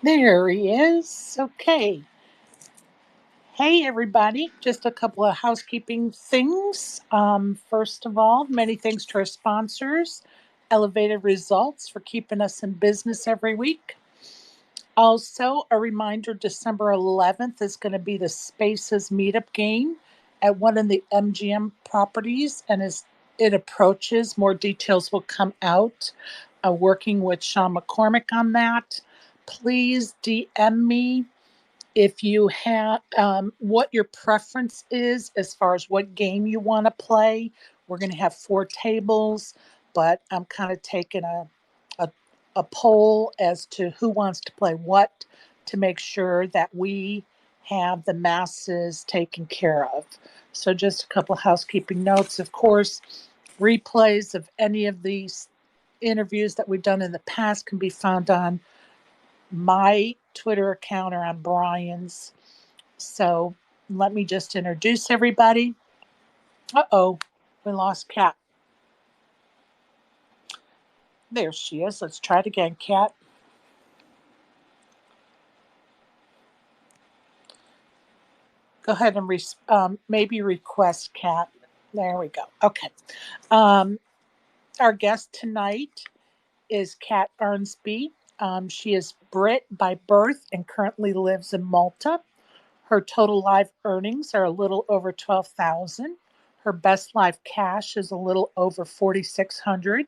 There he is. Okay. Hey, everybody. Just a couple of housekeeping things. First of all, many thanks to our sponsors, Elevated Results, for keeping us in business every week. Also, a reminder December 11th is going to be the Spaces meetup game at one of the MGM properties. And as it approaches, more details will come out. Working with Sean McCormick on that. Please DM me if you have what your preference is as far as what game you want to play. We're going to have 4 tables, but I'm kind of taking a, a poll as to who wants to play what to make sure that we have the masses taken care of. So just a couple of housekeeping notes. Of course, replays of any of these interviews that we've done in the past can be found on my Twitter account or on Brian's. So let me just introduce everybody. Uh-oh, we lost Kat. There she is. Let's try it again, Kat. Go ahead and maybe request Kat. There we go. Okay. Um, our guest tonight is Kat Arnsby. She is Brit by birth and currently lives in Malta. Her total live earnings are a little over 12,000. Her best live cash is a little over 4,600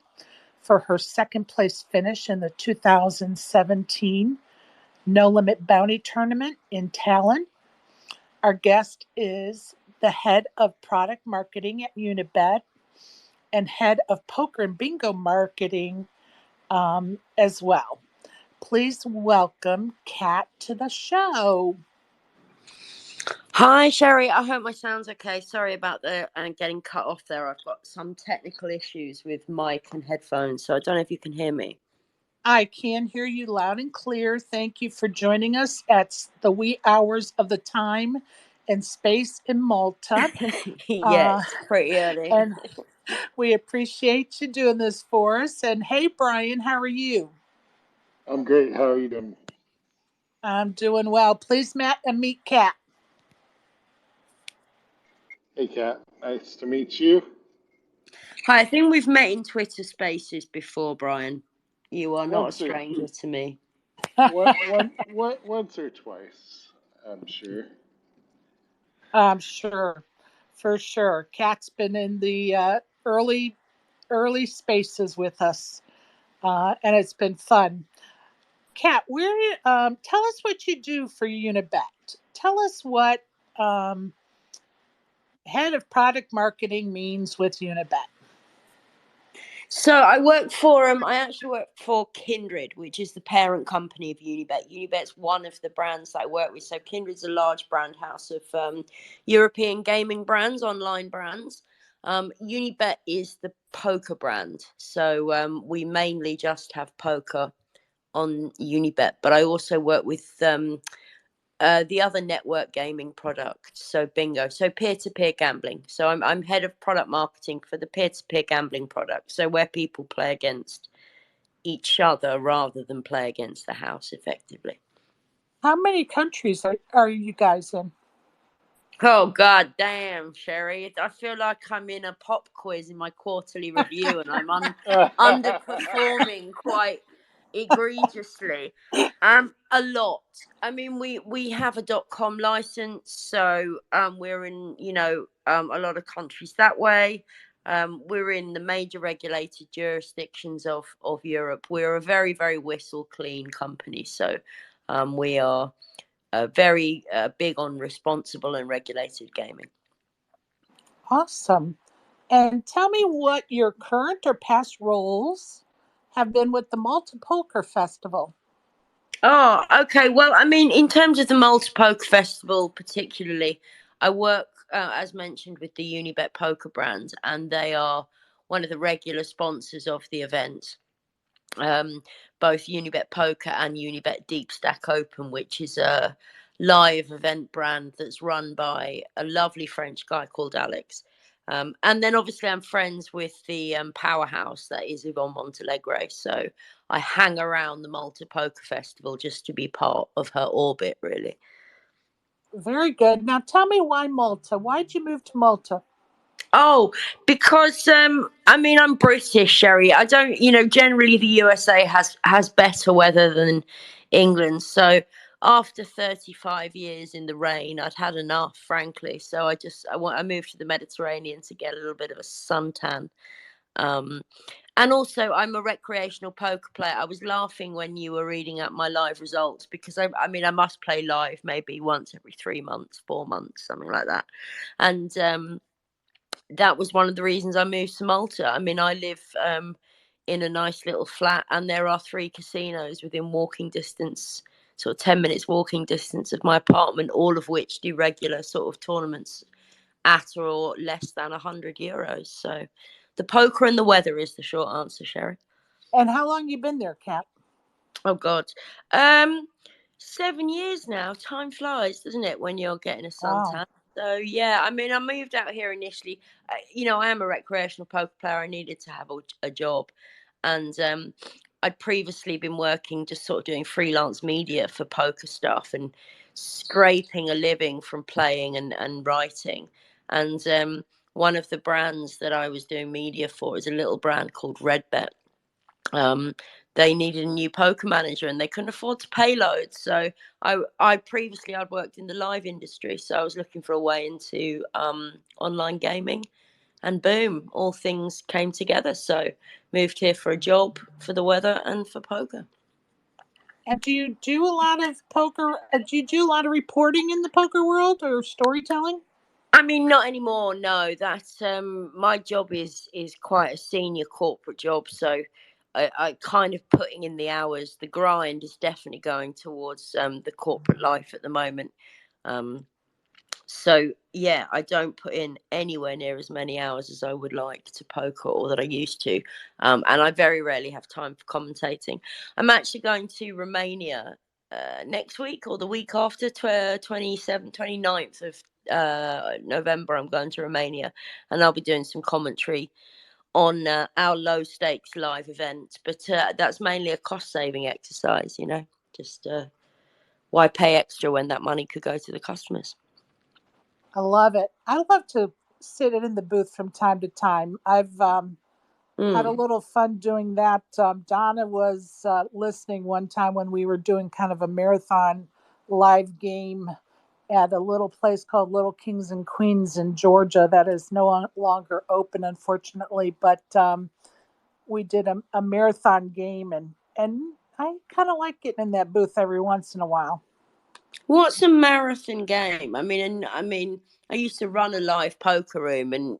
for her second place finish in the 2017 No Limit Bounty Tournament in Tallinn. Our guest is the head of product marketing at Unibet and head of poker and bingo marketing as well. Please welcome Kat to the show. Hi, Sherry. I hope my sound's okay. Sorry about the getting cut off there. I've got some technical issues with mic and headphones, so I don't know if you can hear me. I can hear you loud and clear. Thank you for joining us at the wee hours of the time and space in Malta. Yeah, it's pretty early. And we appreciate you doing this for us. And hey, Brian, how are you? I'm great. How are you doing? I'm doing well. Please meet Kat. Hey, Kat. Nice to meet you. Hi, I think we've met in Twitter Spaces before, Brian. You are not a stranger to me. Once or twice, I'm sure. I'm sure, for sure. Kat's been in the early spaces with us, and it's been fun. Kat, tell us what you do for Unibet. Tell us what um, head of product marketing means with Unibet. So I actually work for Kindred, which is the parent company of Unibet. Unibet's one of the brands that I work with. So Kindred's a large brand house of European gaming brands, online brands. Unibet is the poker brand. So we mainly just have poker on Unibet, but I also work with the other network gaming product, so bingo, so peer-to-peer gambling. So I'm head of product marketing for the peer-to-peer gambling product, so where people play against each other rather than play against the house effectively. How many countries are you guys in? Oh, god damn, Sherry. I feel like I'm in a pop quiz in my quarterly review and I'm underperforming quite egregiously. A lot. I mean, we have a .com license, so we're in, a lot of countries that way. We're in the major regulated jurisdictions of Europe. We're a very, very whistle clean company, so we are very big on responsible and regulated gaming. Awesome. And tell me what your current or past roles have been with the Malta Poker Festival. Oh, okay. Well, I mean, in terms of the Malta Poker Festival, particularly, I work, as mentioned, with the Unibet Poker brand, and they are one of the regular sponsors of the event. Both Unibet Poker and Unibet Deep Stack Open, which is a live event brand that's run by a lovely French guy called Alex. And then obviously I'm friends with the powerhouse that is Yvonne Montalegre. So I hang around the Malta Poker Festival just to be part of her orbit, really. Very good. Now tell me why Malta? Why'd you move to Malta? Oh, because I mean I'm British, Sherry. I don't, generally the USA has better weather than England. So after 35 years in the rain, I'd had enough, frankly. So I moved to the Mediterranean to get a little bit of a suntan. Um, and also, I'm a recreational poker player. I was laughing when you were reading out my live results because I mean, I must play live maybe once every 3 months, 4 months, something like that. And that was one of the reasons I moved to Malta. I mean, I live in a nice little flat, and there are 3 casinos within walking distance, sort of 10 minutes walking distance of my apartment, all of which do regular sort of tournaments at or less than €100. So the poker and the weather is the short answer, Sherry. And how long you been there, Kat? Oh God. Um 7 years now. Time flies, doesn't it, when you're getting a Wow. suntan? So yeah, I mean, I moved out here initially. I am a recreational poker player. I needed to have a job, and I'd previously been working just sort of doing freelance media for poker stuff and scraping a living from playing and writing. And one of the brands that I was doing media for is a little brand called Redbet. um, they needed a new poker manager and they couldn't afford to pay loads. So I'd worked in the live industry, so I was looking for a way into online gaming, and boom, all things came together. So moved here for a job, for the weather, and for poker. And do you do a lot of poker? Do you do a lot of reporting in the poker world or storytelling? I mean, not anymore. No, that's my job is quite a senior corporate job, so I kind of putting in the hours. The grind is definitely going towards the corporate life at the moment. Um, so yeah, I don't put in anywhere near as many hours as I would like to poker or that I used to, and I very rarely have time for commentating. I'm actually going to Romania next week or the week after, 27th, 29th of November. I'm going to Romania, and I'll be doing some commentary on our low stakes live event. But that's mainly a cost saving exercise, just why pay extra when that money could go to the customers. I love it. I love to sit in the booth from time to time. I've had a Mm. little fun doing that. Donna was listening one time when we were doing kind of a marathon live game at a little place called Little Kings and Queens in Georgia that is no longer open, unfortunately. But we did a marathon game, and I kind of like getting in that booth every once in a while. What's a marathon game? I used to run a live poker room, and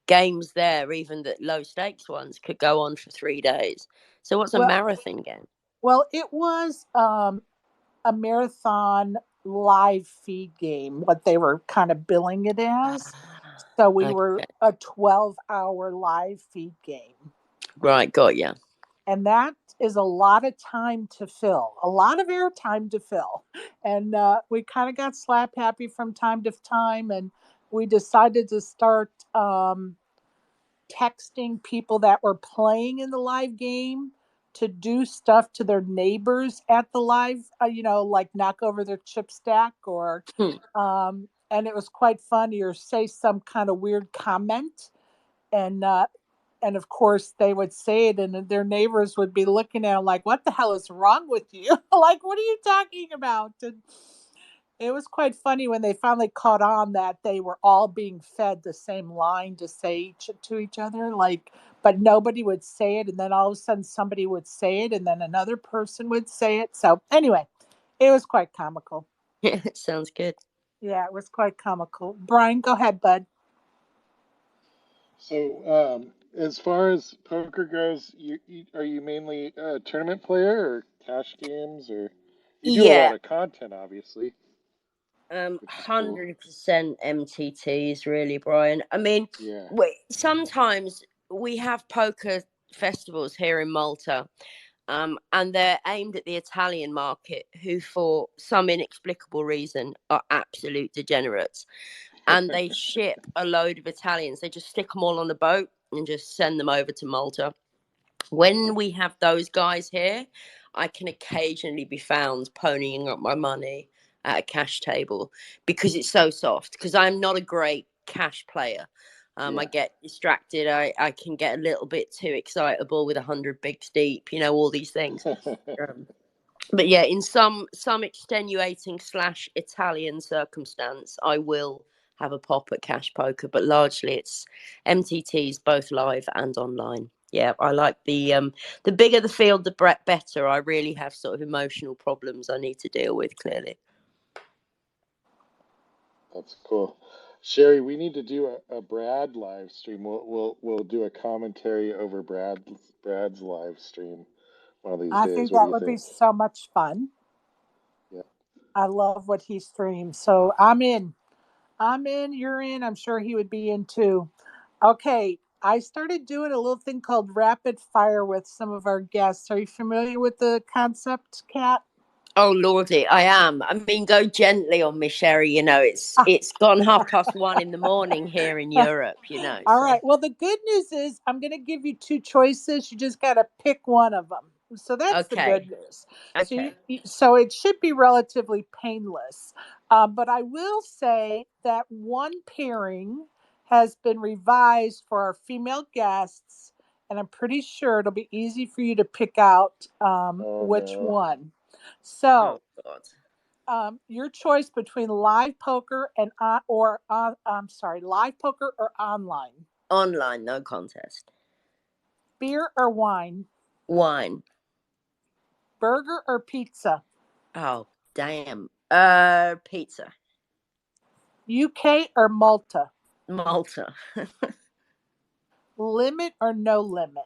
games there, even the low stakes ones, could go on for 3 days. So, what's a Well, marathon game? well, it was a marathon live feed game, what they were kind of billing it as. Ah, So we were okay, a 12-hour live feed game. right, got you. And that is a lot of time to fill, a lot of air time to fill. And we kind of got slap happy from time to time. And we decided to start texting people that were playing in the live game to do stuff to their neighbors at the live, like knock over their chip stack or, Hmm. and it was quite funny, or say some kind of weird comment. And of course they would say it, and their neighbors would be looking at them like, what the hell is wrong with you? Like, what are you talking about? And it was quite funny when they finally caught on that they were all being fed the same line to say to each other, like, but nobody would say it, and then all of a sudden somebody would say it, and then another person would say it. So anyway, it was quite comical. Yeah, sounds good. Yeah, it was quite comical. Brian, go ahead, bud. So, as far as poker goes, are you mainly a tournament player or cash games, or you do a lot Yeah, of content, obviously, which is cool. 100% MTTs, really, Brian. I mean, Yeah. sometimes we have poker festivals here in Malta, and they're aimed at the Italian market, who, for some inexplicable reason, are absolute degenerates. and they ship a load of Italians. They just stick them all on a boat and just send them over to Malta. When we have those guys here, I can occasionally be found ponying up my money at a cash table because it's so soft. Because I'm not a great cash player. I get distracted. I can get a little bit too excitable with 100 bigs deep, all these things. But yeah, in some extenuating / Italian circumstance, I will have a pop at cash poker, but largely it's MTTs, both live and online. Yeah, I like the bigger the field, the better. I really have sort of emotional problems I need to deal with, clearly. That's cool. Sherry, we need to do a Brad live stream. We'll do a commentary over Brad's live stream one of these I days. think What do that you would be think? so much fun. Yeah. I love what he streams. So I'm in. You're in. I'm sure he would be in too. Okay. I started doing a little thing called rapid fire with some of our guests. Are you familiar with the concept, Kat? Oh lordy, I am. I mean, go gently on me, Sherry. It's gone 1:30 in the morning here in Europe. All So right. Well, the good news is I'm going to give you two choices. You just got to pick one of them. So that's the good okay, news. okay. So it should be relatively painless. But I will say that one pairing has been revised for our female guests, and I'm pretty sure it'll be easy for you to pick out Oh which no. one. Oh So God. your choice between live poker and I'm sorry, live poker or online. Online, no contest. Beer or wine? Wine. Burger or pizza? Oh damn. Pizza. UK or Malta? Malta. Limit or no limit?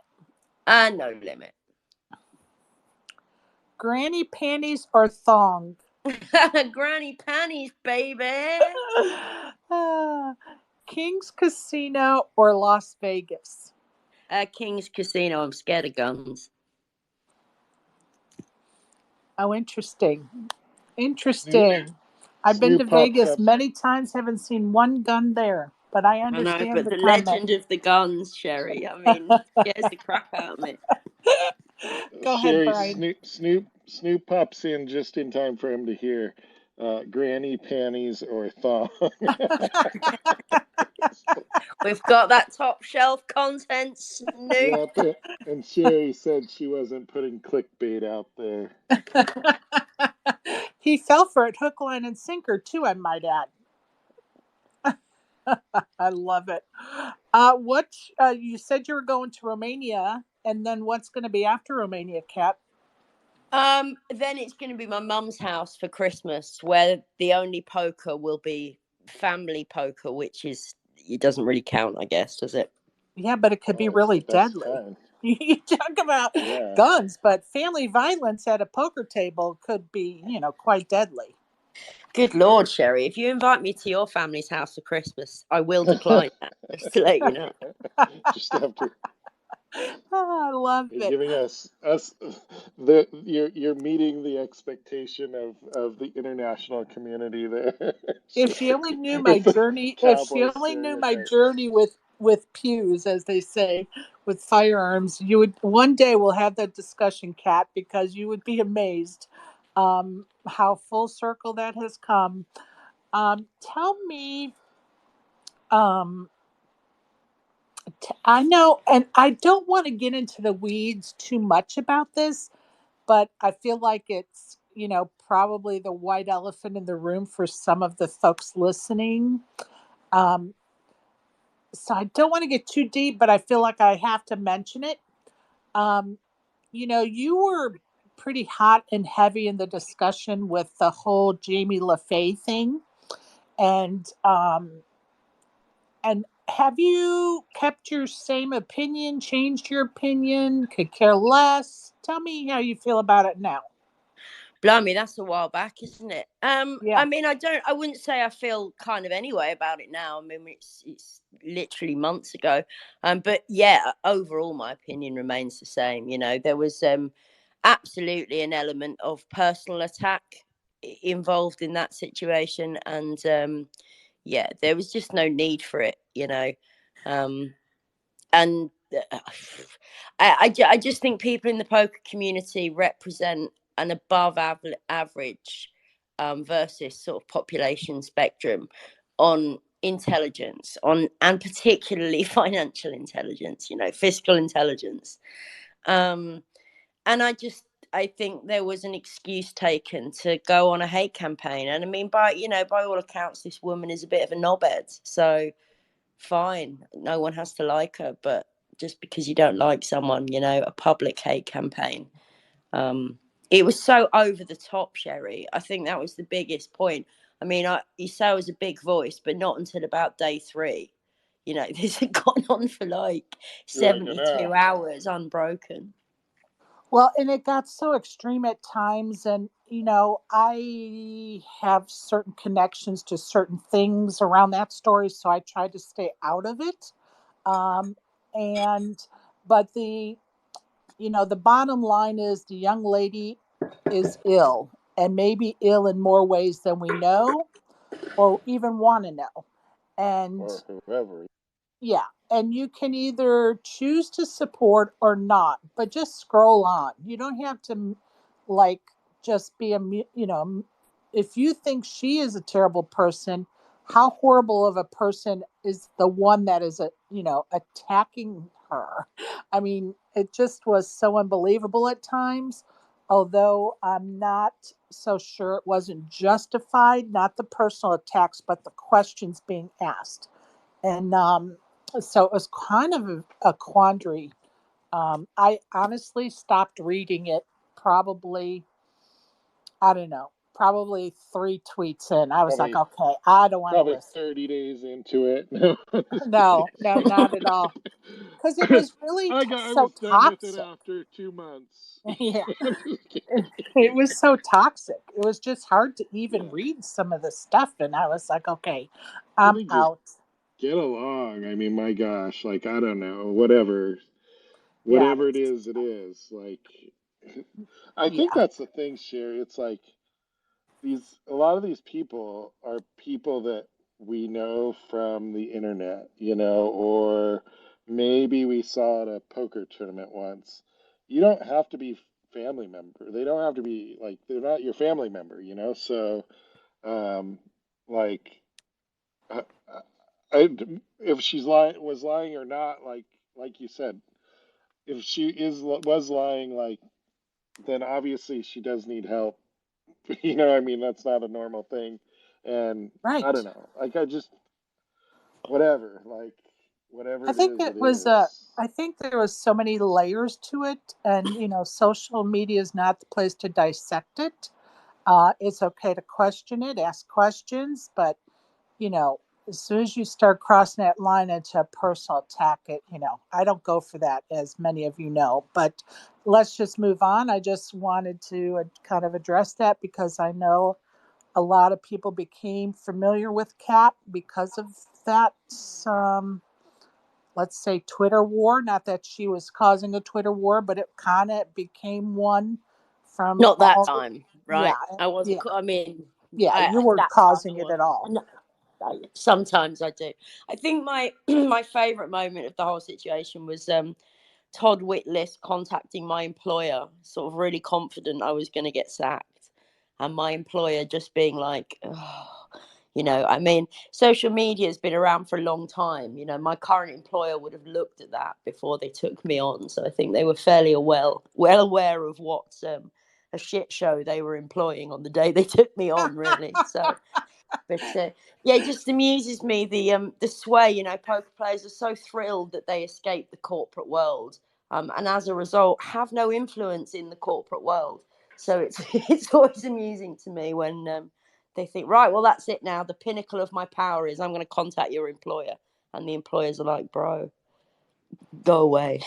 No limit. Granny panties or thong? Granny panties, baby. Ah, King's Casino or Las Vegas? King's Casino. I'm scared of guns. Oh, interesting. Snoop Interesting. I've been to Snoop pops Vegas up. many times, haven't seen one gun there, but I I know, understand but the the comment. legend of the guns, Sherry. I mean, scares the crap out of me. Go ahead, Sherry, Brian. Snoop pops in just in time for him to hear granny panties or thong. We've got that top shelf content, Snoop. Yep, and Sherry said she wasn't putting clickbait out there. He fell for it hook, line, and sinker, too, I might add. I love it. What you said you were going to Romania, and then what's going to be after Romania, Kat? Then it's going to be my mum's house for Christmas, where the only poker will be family poker, which is it doesn't really count, I guess, does it? Yeah, but it could be Well, it's really the best deadly. kind. You talk about Yeah. guns, but family violence at a poker table could be, quite deadly. Good Lord, Sherry, if you invite me to your family's house for Christmas, I will decline that. Just to let you know. Just after I love you're it. giving us the you're meeting the expectation of the international community there. If she only knew my With the journey, if she cowboy only knew my stereotype. journey with pews, as they say, with firearms, you would one day we'll have that discussion, Kat, because you would be amazed how full circle that has come. Tell me, um, I know, and I don't want to get into the weeds too much about this, but I feel like it's probably the white elephant in the room for some of the folks listening. Um, so I don't want to get too deep, but I feel like I have to mention it. Um, you were pretty hot and heavy in the discussion with the whole Jamie LaFay thing, and and have you kept your same opinion, changed your opinion, could care less? Tell me how you feel about it now. Blimey, that's a while back, isn't it? Yeah. I mean, I wouldn't say I feel kind of anyway about it now. I mean, it's literally months ago. But yeah, overall, my opinion remains the same. There was absolutely an element of personal attack involved in that situation, and yeah, there was just no need for it, and I just think people in the poker community represent an above average versus sort of population spectrum on intelligence, on and particularly financial intelligence, fiscal intelligence. um and I think there was an excuse taken to go on a hate campaign. And I mean, by all accounts, this woman is a bit of a knobhead. So fine, no one has to like her, but just because you don't like someone, a public hate campaign. It was so over the top, Sherry. I think that was the biggest point. I mean, you say I was a big voice, but not until about day 3. This had gone on for like You're like, no, 72 hours unbroken. Well, and it got so extreme at times. And, I have certain connections to certain things around that story. So I tried to stay out of it. Um, and, but the bottom line is the young lady is ill, and maybe ill in more ways than we know or even want to know. And or whoever. yeah, and you can either choose to support or not, but just scroll on. You don't have to like just be if you think she is a terrible person, how horrible of a person is the one that is attacking her? I mean, it just was so unbelievable at times. Although I'm not so sure it wasn't justified, not the personal attacks, but the questions being asked. And so it was kind of a quandary. I honestly stopped reading it probably, I don't know, probably 3 tweets in. I was like, Probably okay, I don't want to probably listen. 30 days into it. No, I'm just No, kidding. no, not at all. Because it was really I so was done with it toxic. after 2 months. Yeah, I'm just kidding. it was so toxic. It was just hard to even Yeah, read some of the stuff. And I was like, okay, I I'm think just out. get along. I mean, my gosh, like I don't know, Yeah, whatever it is, it is. Like, I think yeah, that's the thing, Sherry. It's like a lot of these people are people that we know from the internet, or maybe we saw at a poker tournament once. You don't have to be family member. They don't have to be like they're not your family member. So, um, like, uh, I, if she's lying, was lying or not, like you said, if she was lying, like, then obviously she does need help. I mean, that's not a normal thing. And I don't right. know. Like, I just, whatever, like, whatever I it think is, it it was is. I think there was so many layers to it, and social media is not the place to dissect it. It's okay to question it, ask questions, but you know, as soon as you start crossing that line into a personal attack, I don't go for that, as many of you know. But let's just move on. I just wanted to kind of address that because I know a lot of people became familiar with Kat because of that. Um, let's say Twitter war. Not that she was causing a Twitter war, but it kind of became one from Not that all the, time, yeah, right? I wasn't. yeah, I mean, yeah. You weren't that time I causing it at wasn't. all. No, sometimes I do. I think my my favorite moment of the whole situation was Todd Whitlis contacting my employer, sort of really confident I was going to get sacked, and my employer just being like, oh, I mean, social media has been around for a long time. My current employer would have looked at that before they took me on, so I think they were fairly well aware of what a shit show they were employing on the day they took me on, really. So but yeah, it just amuses me the sway. Poker players are so thrilled that they escape the corporate world, and as a result, have no influence in the corporate world. So it's it's always amusing to me when they think, right, well, that's it now. The pinnacle of my power is I'm going to contact your employer, and the employers are like, bro, go away.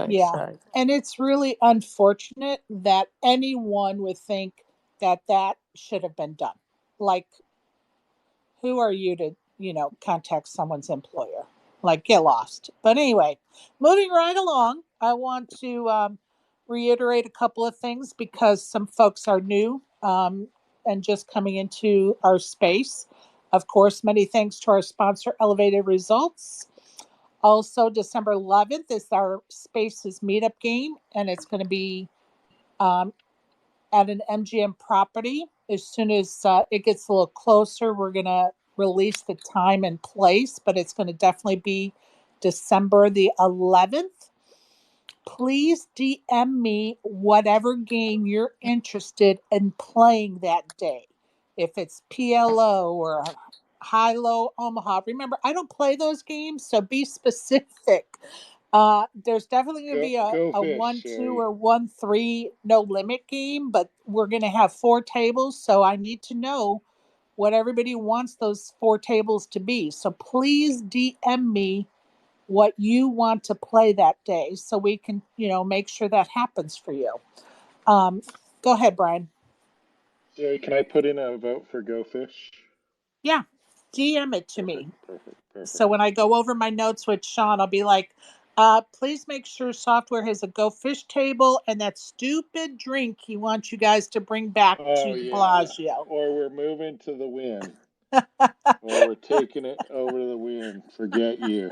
Yeah. So And it's really unfortunate that anyone would think that that should have been done. Like, who are you to, contact someone's employer? Like, get lost. But anyway, moving right along, I want to reiterate a couple of things because some folks are new and just coming into our space. Of course, many thanks to our sponsor, Elevated Results. Also, December 11th is our Spaces meetup game, and it's going to be um, at an MGM property. As soon as it gets a little closer, we're going to release the time and place, but it's going to definitely be December the 11th. Please DM me whatever game you're interested in playing that day. If it's PLO or High Low Omaha. Remember, I don't play those games, so be specific. There's definitely going to be Go a fish, 1-2 Sherry. or 1-3 no limit game, but we're going to have 4 tables, so I need to know what everybody wants those 4 tables to be. So please DM me what you want to play that day so we can, make sure that happens for you. Go ahead, Brian. Sherry, can I put in a vote for Go Fish? Yeah, DM it to me. Perfect. So when I go over my notes with Sean, I'll be like, please make sure software has a Go Fish table and that stupid drink he wants you guys to bring back Oh, to yeah. Bellagio. Or we're moving to the Wynn. Or we're taking it over to the Wynn. Forget you,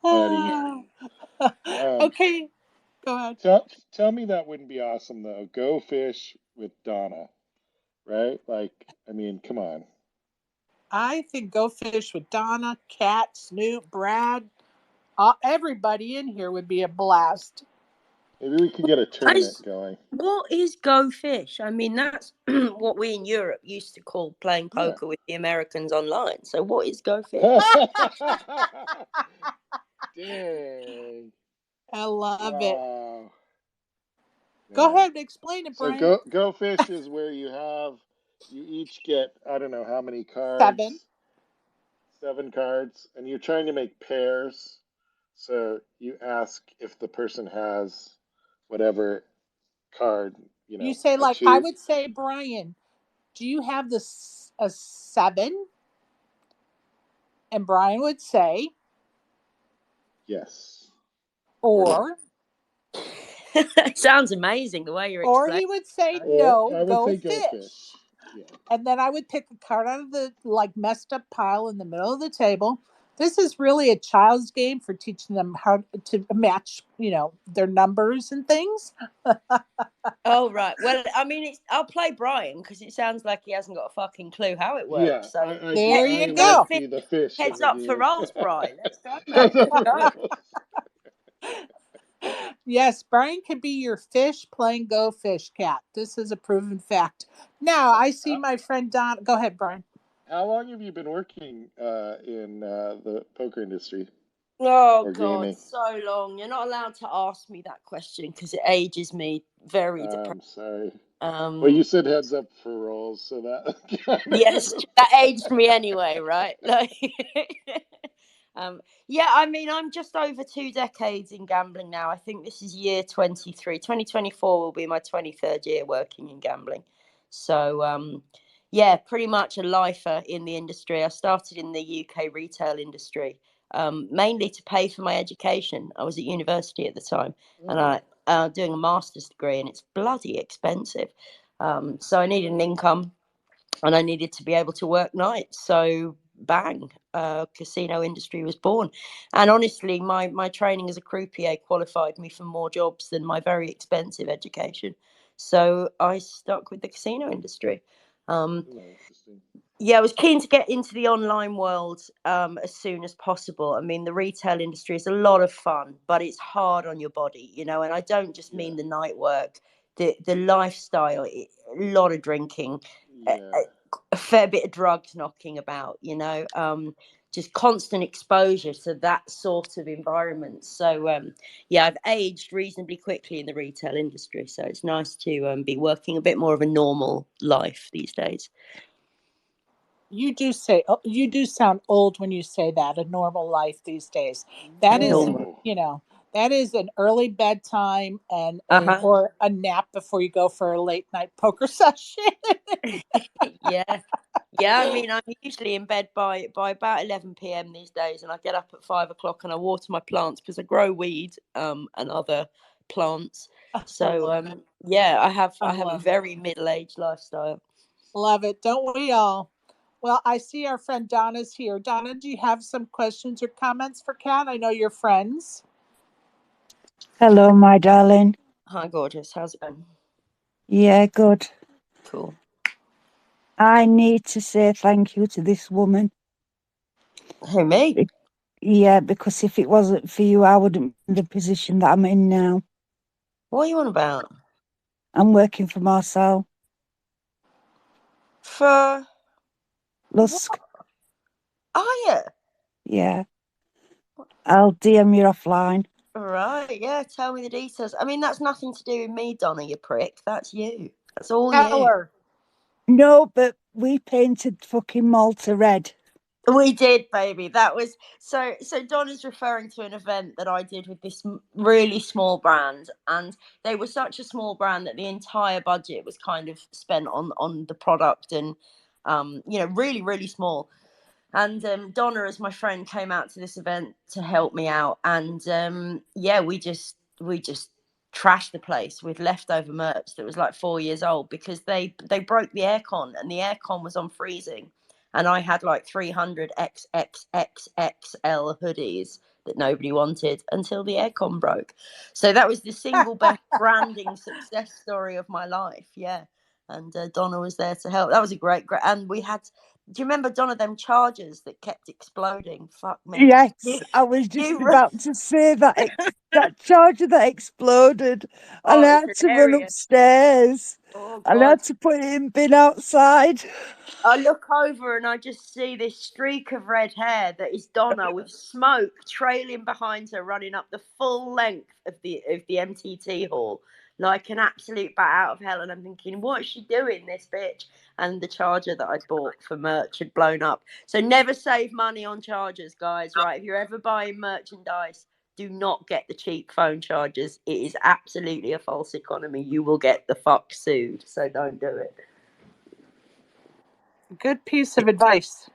buddy. Okay, go ahead. Tell me that wouldn't be awesome, though. Go Fish with Donna, right? Like, I mean, come on. I think Go Fish with Donna, Kat, Snoop, Brad, everybody in here would be a blast. Maybe we could get a tournament going. What is Go Fish? I mean, that's what we in Europe used to call playing poker with the Americans online. So what is Go Fish? Dang. I love it. Wow. Go Man. ahead and explain it, So Brian. Go Fish is where you each get, I don't know how many cards. 7. 7 cards, and you're trying to make pairs. So you ask if the person has whatever card, You say, a like, I 2. would say, Brian, do you have a 7? And Brian would say, Yes. or It sounds amazing the way you're explaining. he would say, Or no, I would go say Go Fish. fish. Yeah. And then I would pick a card out of the messed up pile in the middle of the table. This is really a child's game for teaching them how to match, their numbers and things. Oh right. Well, I mean, I'll play Brian because it sounds like he hasn't got a fucking clue how it Yeah, works. So There you I go go. would fish. be the fish in Heads the up for game. rolls, Brian. Let's go, mate. Let's go. Yes, Brian could be your fish playing Go Fish, Cat. This is a proven fact. Now, I see How, my friend Don. Go ahead, Brian. how long have you been working in the poker industry Oh or God, gaming? so long. You're not allowed to ask me that question because it ages me very I'm depressed. sorry. Well, you said heads up for rolls, so Yes, that. that aged me anyway, right? Like, yeah, I mean, I'm just over 2 decades in gambling now. I think this is year 23. 2024 will be my 23rd year working in gambling. So, yeah, pretty much a lifer in the industry. I started in the UK retail industry, mainly to pay for my education. I was at university at the time, and I doing a master's degree, and it's bloody expensive. So I needed an income and I needed to be able to work nights. So bang, casino industry was born. And honestly, my training as a croupier qualified me for more jobs than my very expensive education. So I stuck with the casino industry. Interesting. Yeah, I was keen to get into the online world as soon as possible. I mean, the retail industry is a lot of fun, but it's hard on your body, and I don't just mean the night work, the lifestyle, a lot of drinking, Yeah. a fair bit of drugs knocking about, just constant exposure to that sort of environment. So, yeah, I've aged reasonably quickly in the retail industry. So it's nice to be working a bit more of a normal life these days. You do sound old when you say that, a normal life these days. That is, No. that is an early bedtime and Uh-huh. or a nap before you go for a late night poker session. Yeah. Yeah, I mean, I'm usually in bed by about 11 p.m. these days, and I get up at 5 o'clock and I water my plants because I grow weed and other plants. So yeah, I have a love it. very middle-aged lifestyle. Love it. Don't we all? Well, I see our friend Donna's here. Donna, do you have some questions or comments for Kat? I know you're friends. Hello, my darling. Hi, gorgeous. How's it going? Yeah, good. Cool. I need to say thank you to this woman. Who, me? Yeah, because if it wasn't for you, I wouldn't be in the position that I'm in now. What are you on about? I'm working for Marcel For Lusk. what? Are you? Yeah, I'll DM you offline. Right, yeah, tell me the details. I mean, that's nothing to do with me, Donna, you prick. That's you. That's all Tell you. her. No, but we painted fucking Malta red. We did, baby. That was so Donna's referring to an event that I did with this really small brand, and they were such a small brand that the entire budget was kind of spent on the product, and really, really small. And Donna, as my friend, came out to this event to help me out, and yeah, we just trashed the place with leftover merch that was like 4 years old because they broke the aircon and the aircon was on freezing, and I had like 300 XXXXL hoodies that nobody wanted until the aircon broke. So that was the single best branding success story of my life. Yeah, and Donna was there to help. That was a great, and we had. Do you remember, Donna, them chargers that kept exploding? Fuck me. Yes, You, I was just you, about to say that that charger that exploded, and oh, I it's had to run hilarious. upstairs, Oh, and I God. had to put it in bin outside. I look over and I just see this streak of red hair that is Donna with smoke trailing behind her, running up the full length of the MTT hall like an absolute bat out of hell. And I'm thinking, what is she doing, this bitch? And the charger that I'd bought for merch had blown up. So never save money on chargers, guys. Right? If you're ever buying merchandise, do not get the cheap phone chargers. It is absolutely a false economy. You will get the fuck sued. So don't do it. Good piece of advice.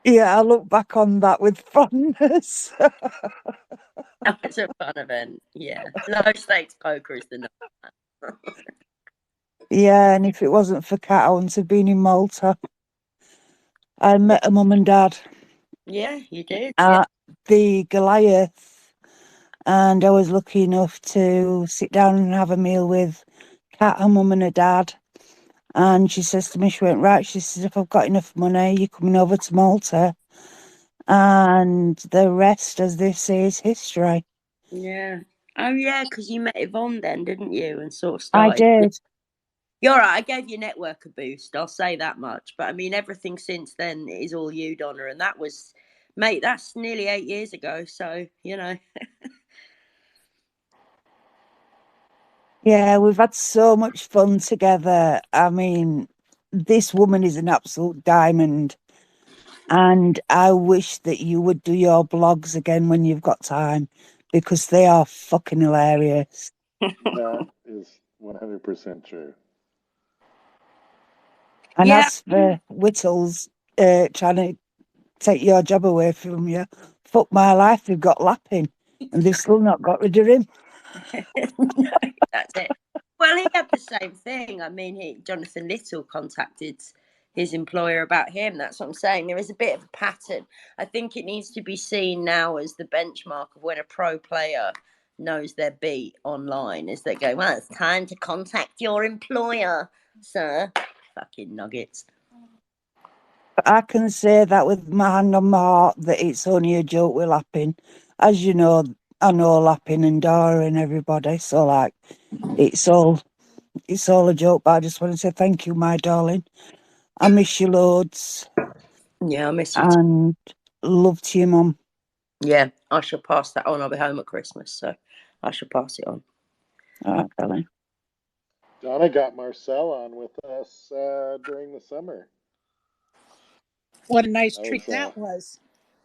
Yeah, I look back on that with fondness. That was a fun event. Yeah. Low stakes poker is the number. Yeah, and if it wasn't for Cat, I wouldn't have been in Malta. I met a mum and dad Yeah, you did. Yeah. at the Goliath, and I was lucky enough to sit down and have a meal with Cat, her mum and her dad. And she says to me, she went, right, she says, if I've got enough money, you're coming over to Malta. And the rest, as they say, is history. Yeah. Oh, yeah, because you met Yvonne then, didn't you? And sort of I started. did. You're right. I gave your network a boost. I'll say that much. But I mean, everything since then is all you, Donna. And that was, mate, that's nearly 8 years ago. So, Yeah, we've had so much fun together. I mean, this woman is an absolute diamond. And I wish that you would do your blogs again when you've got time because they are fucking hilarious. That is 100% true. And yeah. as for Whittles trying to take your job away from you, fuck my life, they've got Lappin and they've still not got rid of him. No, that's it. Well, he had the same thing. I mean, Jonathan Little contacted his employer about him. That's what I'm saying. There is a bit of a pattern. I think it needs to be seen now as the benchmark of when a pro player knows their beat online. Is they go, well, it's time to contact your employer, sir. Fucking nuggets. But I can say that with my hand on my heart that it's only a joke with Lappin. As you know, I know Lappin and Dora and everybody, so like it's all a joke, but I just want to say thank you, my darling. I miss you loads Yeah, I miss you too. and love to your mum. Yeah, I shall pass that on. I'll be home at Christmas, so I shall pass it on. All right, darling. Donna got Marcel on with us during the summer. What a nice That treat was, that was.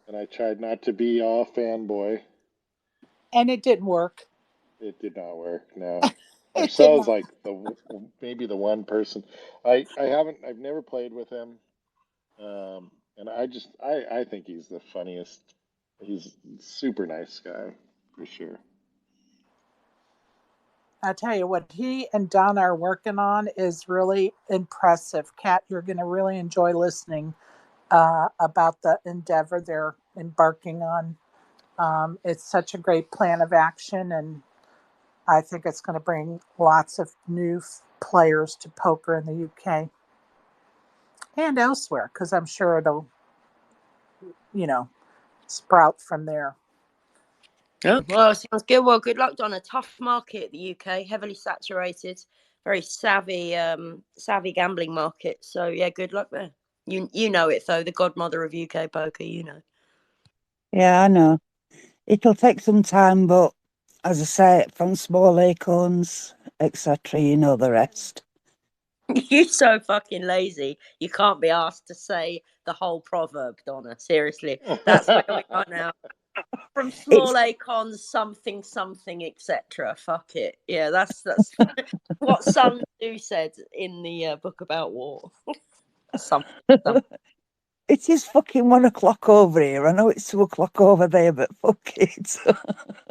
and I tried not to be all fanboy. And it didn't work. It did not work. No, It did Marcel is not. like maybe the one person I've never played with him, and I think he's the funniest. He's a super nice guy for sure. I tell you what he and Donna are working on is really impressive. Kat, you're going to really enjoy listening. about the endeavor they're embarking on. It's such a great plan of action, and I think it's going to bring lots of new players to poker in the UK and elsewhere, because I'm sure it'll, sprout from there. Oh, well, sounds good. Well, good luck, Donna. Tough market, the UK, heavily saturated, very savvy gambling market. So yeah, good luck there. You know it though, the godmother of UK poker. You know. Yeah, I know. It'll take some time, but as I say, from small acorns, etc., you know the rest. You're so fucking lazy. You can't be asked to say the whole proverb, Donna. Seriously, that's where we are now. From It's small acorns, something, something, etc. Fuck it. Yeah, that's what Sun Tzu said in the book about war. something. it is fucking 1 o'clock over here. I know it's 2 o'clock over there, but fuck it.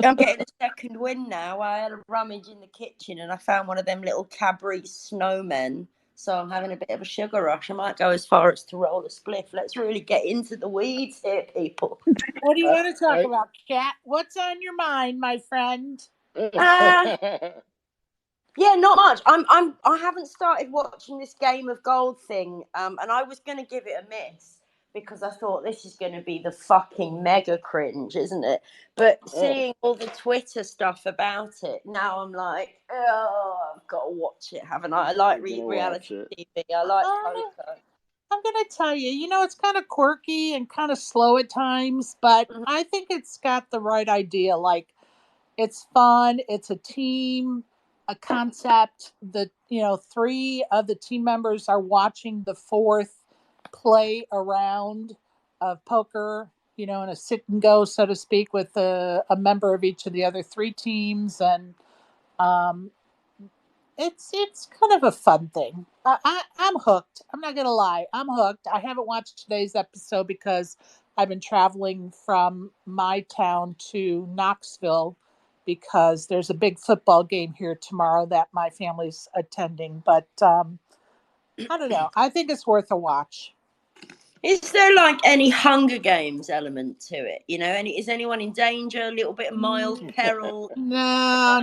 I'm getting a second wind now. I had a rummage in the kitchen and I found one of them little Cadbury snowmen. So I'm having a bit of a sugar rush. I might go as far as to roll a spliff. Let's really get into the weeds here, people. What do you want to talk about, Kat? What's on your mind, my friend? Yeah, not much. I haven't started watching this Game of Gold thing, and I was going to give it a miss because I thought this is going to be the fucking mega cringe, isn't it? But seeing all the Twitter stuff about it, now I'm like, oh, I've got to watch it, haven't I? I like reality TV. I like poker. I'm going to tell you, it's kind of quirky and kind of slow at times, but I think it's got the right idea. Like, it's fun. It's a team, a concept. Three of the team members are watching the fourth play around of poker, in a sit and go, so to speak, with a member of each of the other three teams. And um, it's kind of a fun thing. I'm hooked. I'm not gonna lie. I'm hooked. I haven't watched today's episode because I've been traveling from my town to Knoxville because there's a big football game here tomorrow that my family's attending. But I don't know. I think it's worth a watch. Is there like any Hunger Games element to it? Is anyone in danger? A little bit of mild peril? No.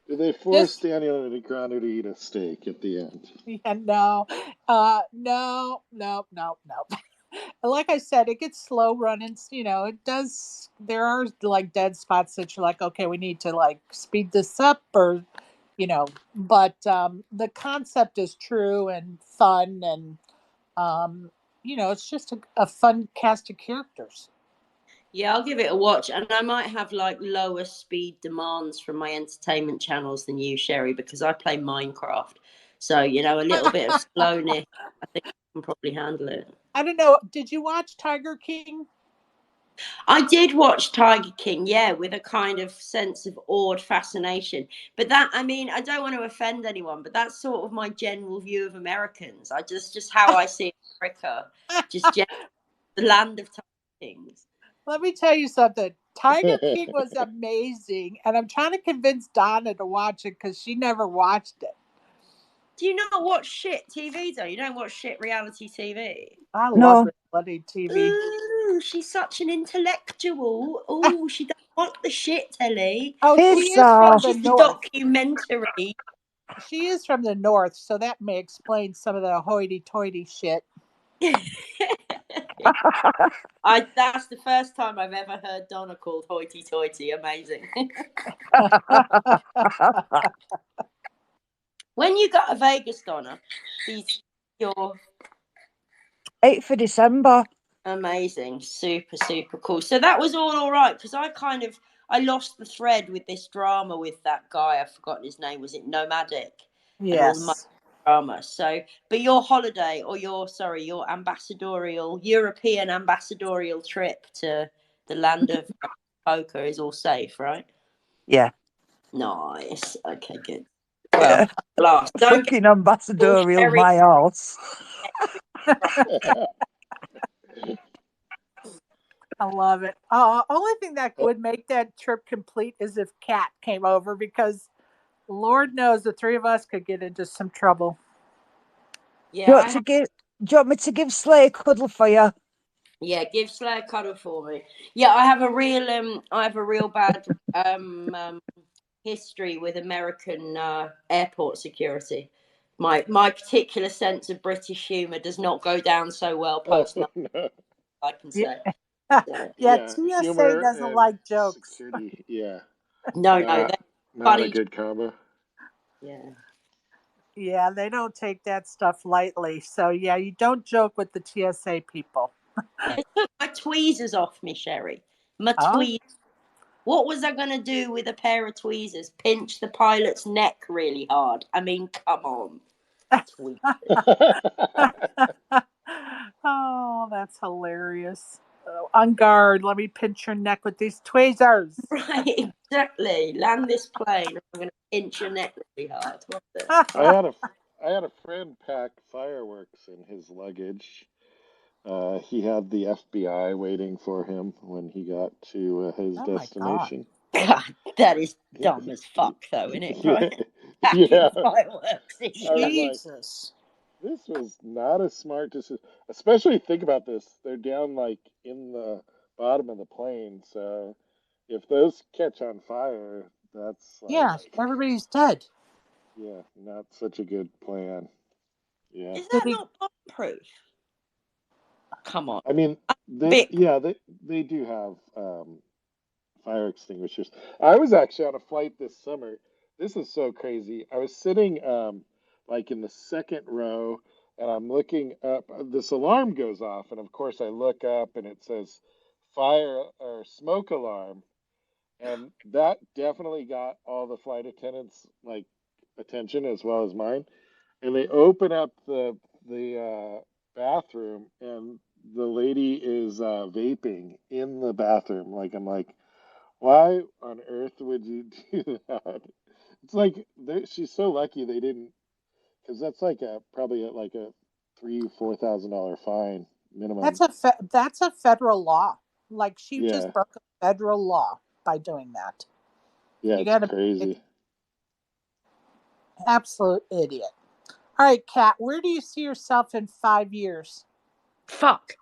Do they force Daniel Negreanu to eat a steak at the end? Yeah, no. No. Like I said, it gets slow running. It does. There are like dead spots that you're like, okay, we need to like speed this up, or But the concept is true and fun, and it's just a fun cast of characters. Yeah, I'll give it a watch, and I might have like lower speed demands from my entertainment channels than you, Sherry, because I play Minecraft. So a little bit of slowness, I think I can probably handle it. I don't know. Did you watch Tiger King? I did watch Tiger King, yeah, with a kind of sense of awed fascination. But I don't want to offend anyone, but that's sort of my general view of Americans. Just how I see America, just the land of Tiger Kings. Let me tell you something. Tiger King was amazing, and I'm trying to convince Donna to watch it because she never watched it. Do you not watch shit TV though? You don't watch shit reality TV? I love reality TV. Ooh, she's such an intellectual. Oh, she doesn't want the shit telly. Oh, she is from the north. Documentary. She is from the north, so that may explain some of the hoity-toity shit. That's the first time I've ever heard Donna called hoity-toity. Amazing. When you got to Vegas, Donna, your 8th of December. Amazing, super, super cool. So that was all right because I lost the thread with this drama with that guy. I've forgotten his name. Was it Nomadic? Yes. And all the drama. So, but your holiday or your European ambassadorial trip to the land of poker is all safe, right? Yeah. Nice. Okay, good. Well, last fucking ambassadorial my horse. I love it. Only thing that would make that trip complete is if Kat came over, because Lord knows the three of us could get into some trouble. Yeah, Do you want me to give Slay a cuddle for you? Yeah, give Slayer a cuddle for me. Yeah, I have a real bad history with American airport security. My particular sense of British humour does not go down so well post Oh no. I can Yeah. say. So, Yeah, Yeah, TSA humor doesn't and like jokes. security. Yeah, no, not they're not a funny. good combo. Yeah. Yeah, they don't take that stuff lightly. So, yeah, you don't joke with the TSA people. They took my tweezers off me, Sherry. My Oh, tweezers. What was I going to do with a pair of tweezers? Pinch the pilot's neck really hard. I mean, come on. Tweezers. oh, that's hilarious. Oh, on guard, let me pinch your neck with these tweezers. Right, exactly. Land this plane. I'm going to pinch your neck really hard. What the? I had a I had a friend pack fireworks in his luggage. He had the FBI waiting for him when he got to his Oh my God. destination. God, that is dumb as fuck, though, isn't it, Yeah, Brian? Packing yeah. fireworks in I your was like, Jesus. this was not a smart decision. Especially think about this. They're down like in the bottom of the plane, so if those catch on fire, that's like, Yeah, everybody's dead. yeah, not such a good plan. Yeah. Is Did that he? not bomb-proof? Come on. I mean, Bit. they do have fire extinguishers. I was actually on a flight this summer. This is so crazy. I was sitting like in the second row and I'm looking up. This alarm goes off, and of course I look up and it says fire or smoke alarm, and that definitely got all the flight attendants like attention as well as mine. And they open up the bathroom, and the lady is vaping in the bathroom. Like I'm like, why on earth would you do that? It's like she's so lucky they didn't, because that's like probably like a $3,000 to $4,000 fine minimum. That's a federal law. Like she just Yeah, broke a federal law by doing that. yeah, You it's got to be crazy. an absolute idiot. All right, Kat, where do you see yourself in 5 years? Fuck.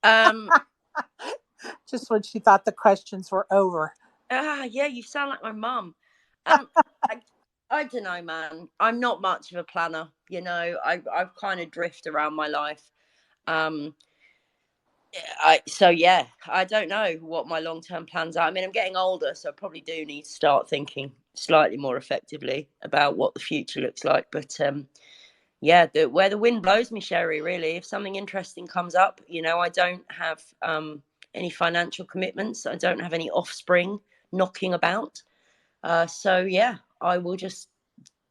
Um. Just when she thought the questions were over. Yeah, you sound like my mum. Um. I, I don't know, man. I'm not much of a planner. You know, I've kind of drift around my life. Um. So yeah, I don't know what my long term plans are. I mean, I'm getting older, so I probably do need to start thinking slightly more effectively about what the future looks like. But yeah, where the wind blows me, Sherry. Really, if something interesting comes up, I don't have any financial commitments. I don't have any offspring knocking about. So yeah, I will just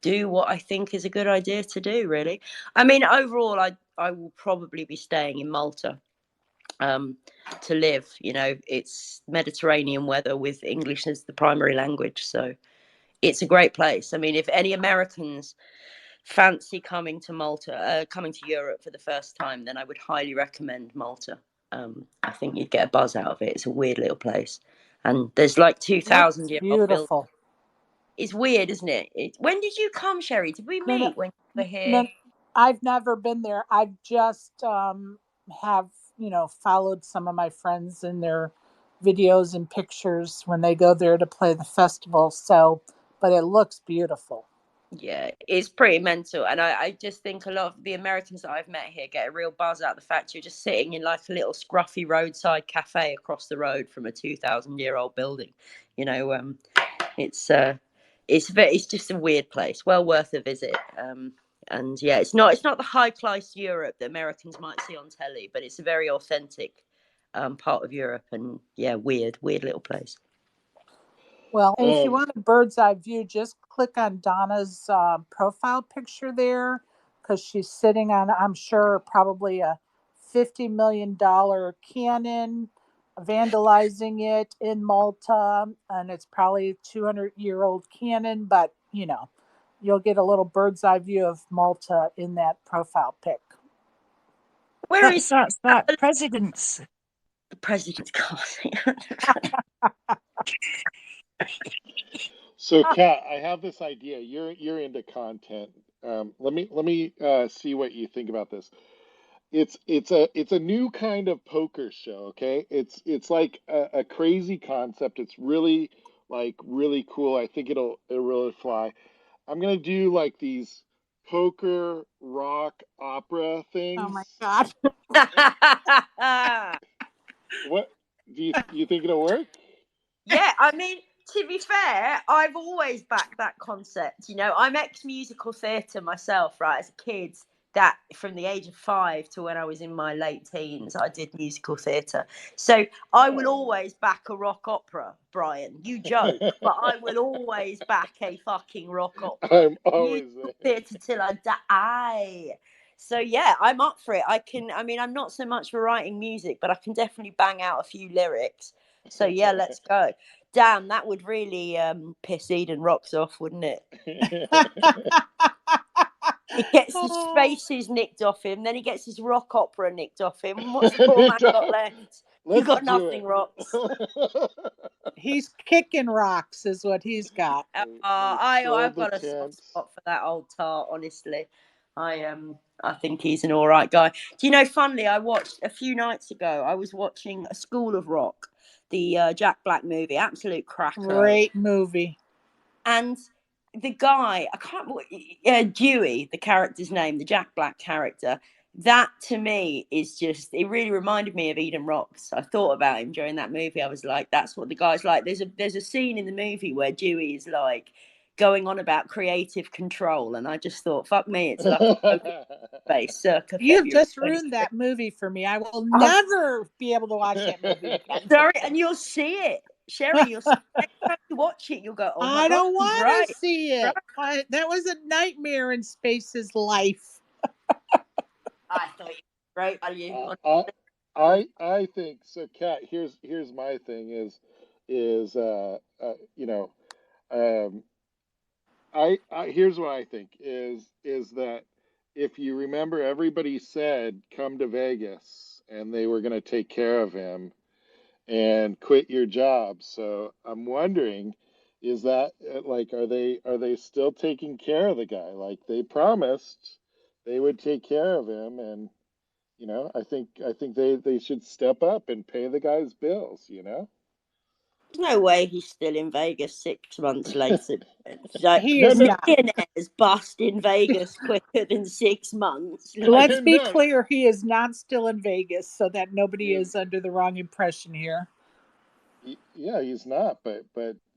do what I think is a good idea to do. Really, I mean, overall, I will probably be staying in Malta um, to live. It's Mediterranean weather with English as the primary language. So it's a great place. I mean, if any Americans fancy coming to Europe for the first time, then I would highly recommend Malta. I think you'd get a buzz out of it. It's a weird little place. And there's like It's 2,000-year-old buildings. beautiful. It's weird, isn't it? When did you come, Sherry? Did we No, no, meet when you were here? no, I've never been there. I've just have followed some of my friends in their videos and pictures when they go there to play the festival. So, but it looks beautiful. Yeah, it's pretty mental. And I just think a lot of the Americans that I've met here get a real buzz out of the fact you're just sitting in like a little scruffy roadside cafe across the road from a 2,000-year-old building. You know, it's it's just a weird place, well worth a visit. And yeah, it's not the high class Europe that Americans might see on telly, but it's a very authentic part of Europe, and yeah, weird little place. Well, and if you Um, want a bird's eye view, just click on Donna's profile picture there because she's sitting on, I'm sure, probably a $50 million cannon, vandalizing it in Malta. And it's probably a 200-year-old cannon, but you'll get a little bird's eye view of Malta in that profile pic. Where is That's that president's. the president's castle? so Kat, I have this idea. You're into content. Let me see what you think about this. it's a new kind of poker show, okay? It's like a crazy concept. It's really like really cool. I think it'll really fly. I'm gonna do like these poker rock opera Oh my things. God. What do you think it'll work? Yeah, I mean, to be fair, I've always backed that concept. You know, I'm ex-musical theatre myself, right? As a kid, that from the age of 5 to when I was in my late teens, I did musical theatre. So I will Oh. always back a rock opera, Brian. You joke, but I will always back a fucking rock opera. I'm always Musical there. theatre till I die. So yeah, I'm up for it. I mean, I'm not so much for writing music, but I can definitely bang out a few lyrics. So yeah, let's go. Damn, that would really piss Eden Rocks off, wouldn't it? He gets his faces nicked off him, then he gets his rock opera nicked off him. What's the poor man got left? You Let's got do nothing, it. Rocks. He's kicking rocks, is what he's got. We sold I've the got a soft tent. spot for that old tart, honestly. I think he's an all right guy. Do you know? Funnily, I watched a few nights ago. I was watching A School of Rock, the Jack Black movie, absolute cracker. Great movie. And the guy, I can't, Dewey, the character's name, the Jack Black character, that to me is just, it really reminded me of Eden Rocks. I thought about him during that movie. I was like, that's what the guy's like. There's a scene in the movie where Dewey is like going on about creative control. And I just thought, fuck me, it's like a poker face circa You've February just ruined 23. that movie for me. I will I'm never be able to watch that movie again. sorry, and you'll see it. Sherry, you'll see it. Next time you watch it, you'll go, oh my I God, don't he's want right. to see it. That was a nightmare in Space's life. I thought you were great value. I think so. Kat, here's my thing is you know um I here's what I think is that if you remember, everybody said come to Vegas and they were going to take care of him and quit your job. So I'm wondering, is that like, are they still taking care of the guy? Like they promised they would take care of him, and I think they should step up and pay the guy's bills, you know? There's no way he's still in Vegas 6 months later. Like, He No, is no, not. millionaires bust in Vegas quicker than 6 months. Let's be no. clear, he is not still in Vegas so that nobody He is, is under the wrong impression here. yeah, he's not, but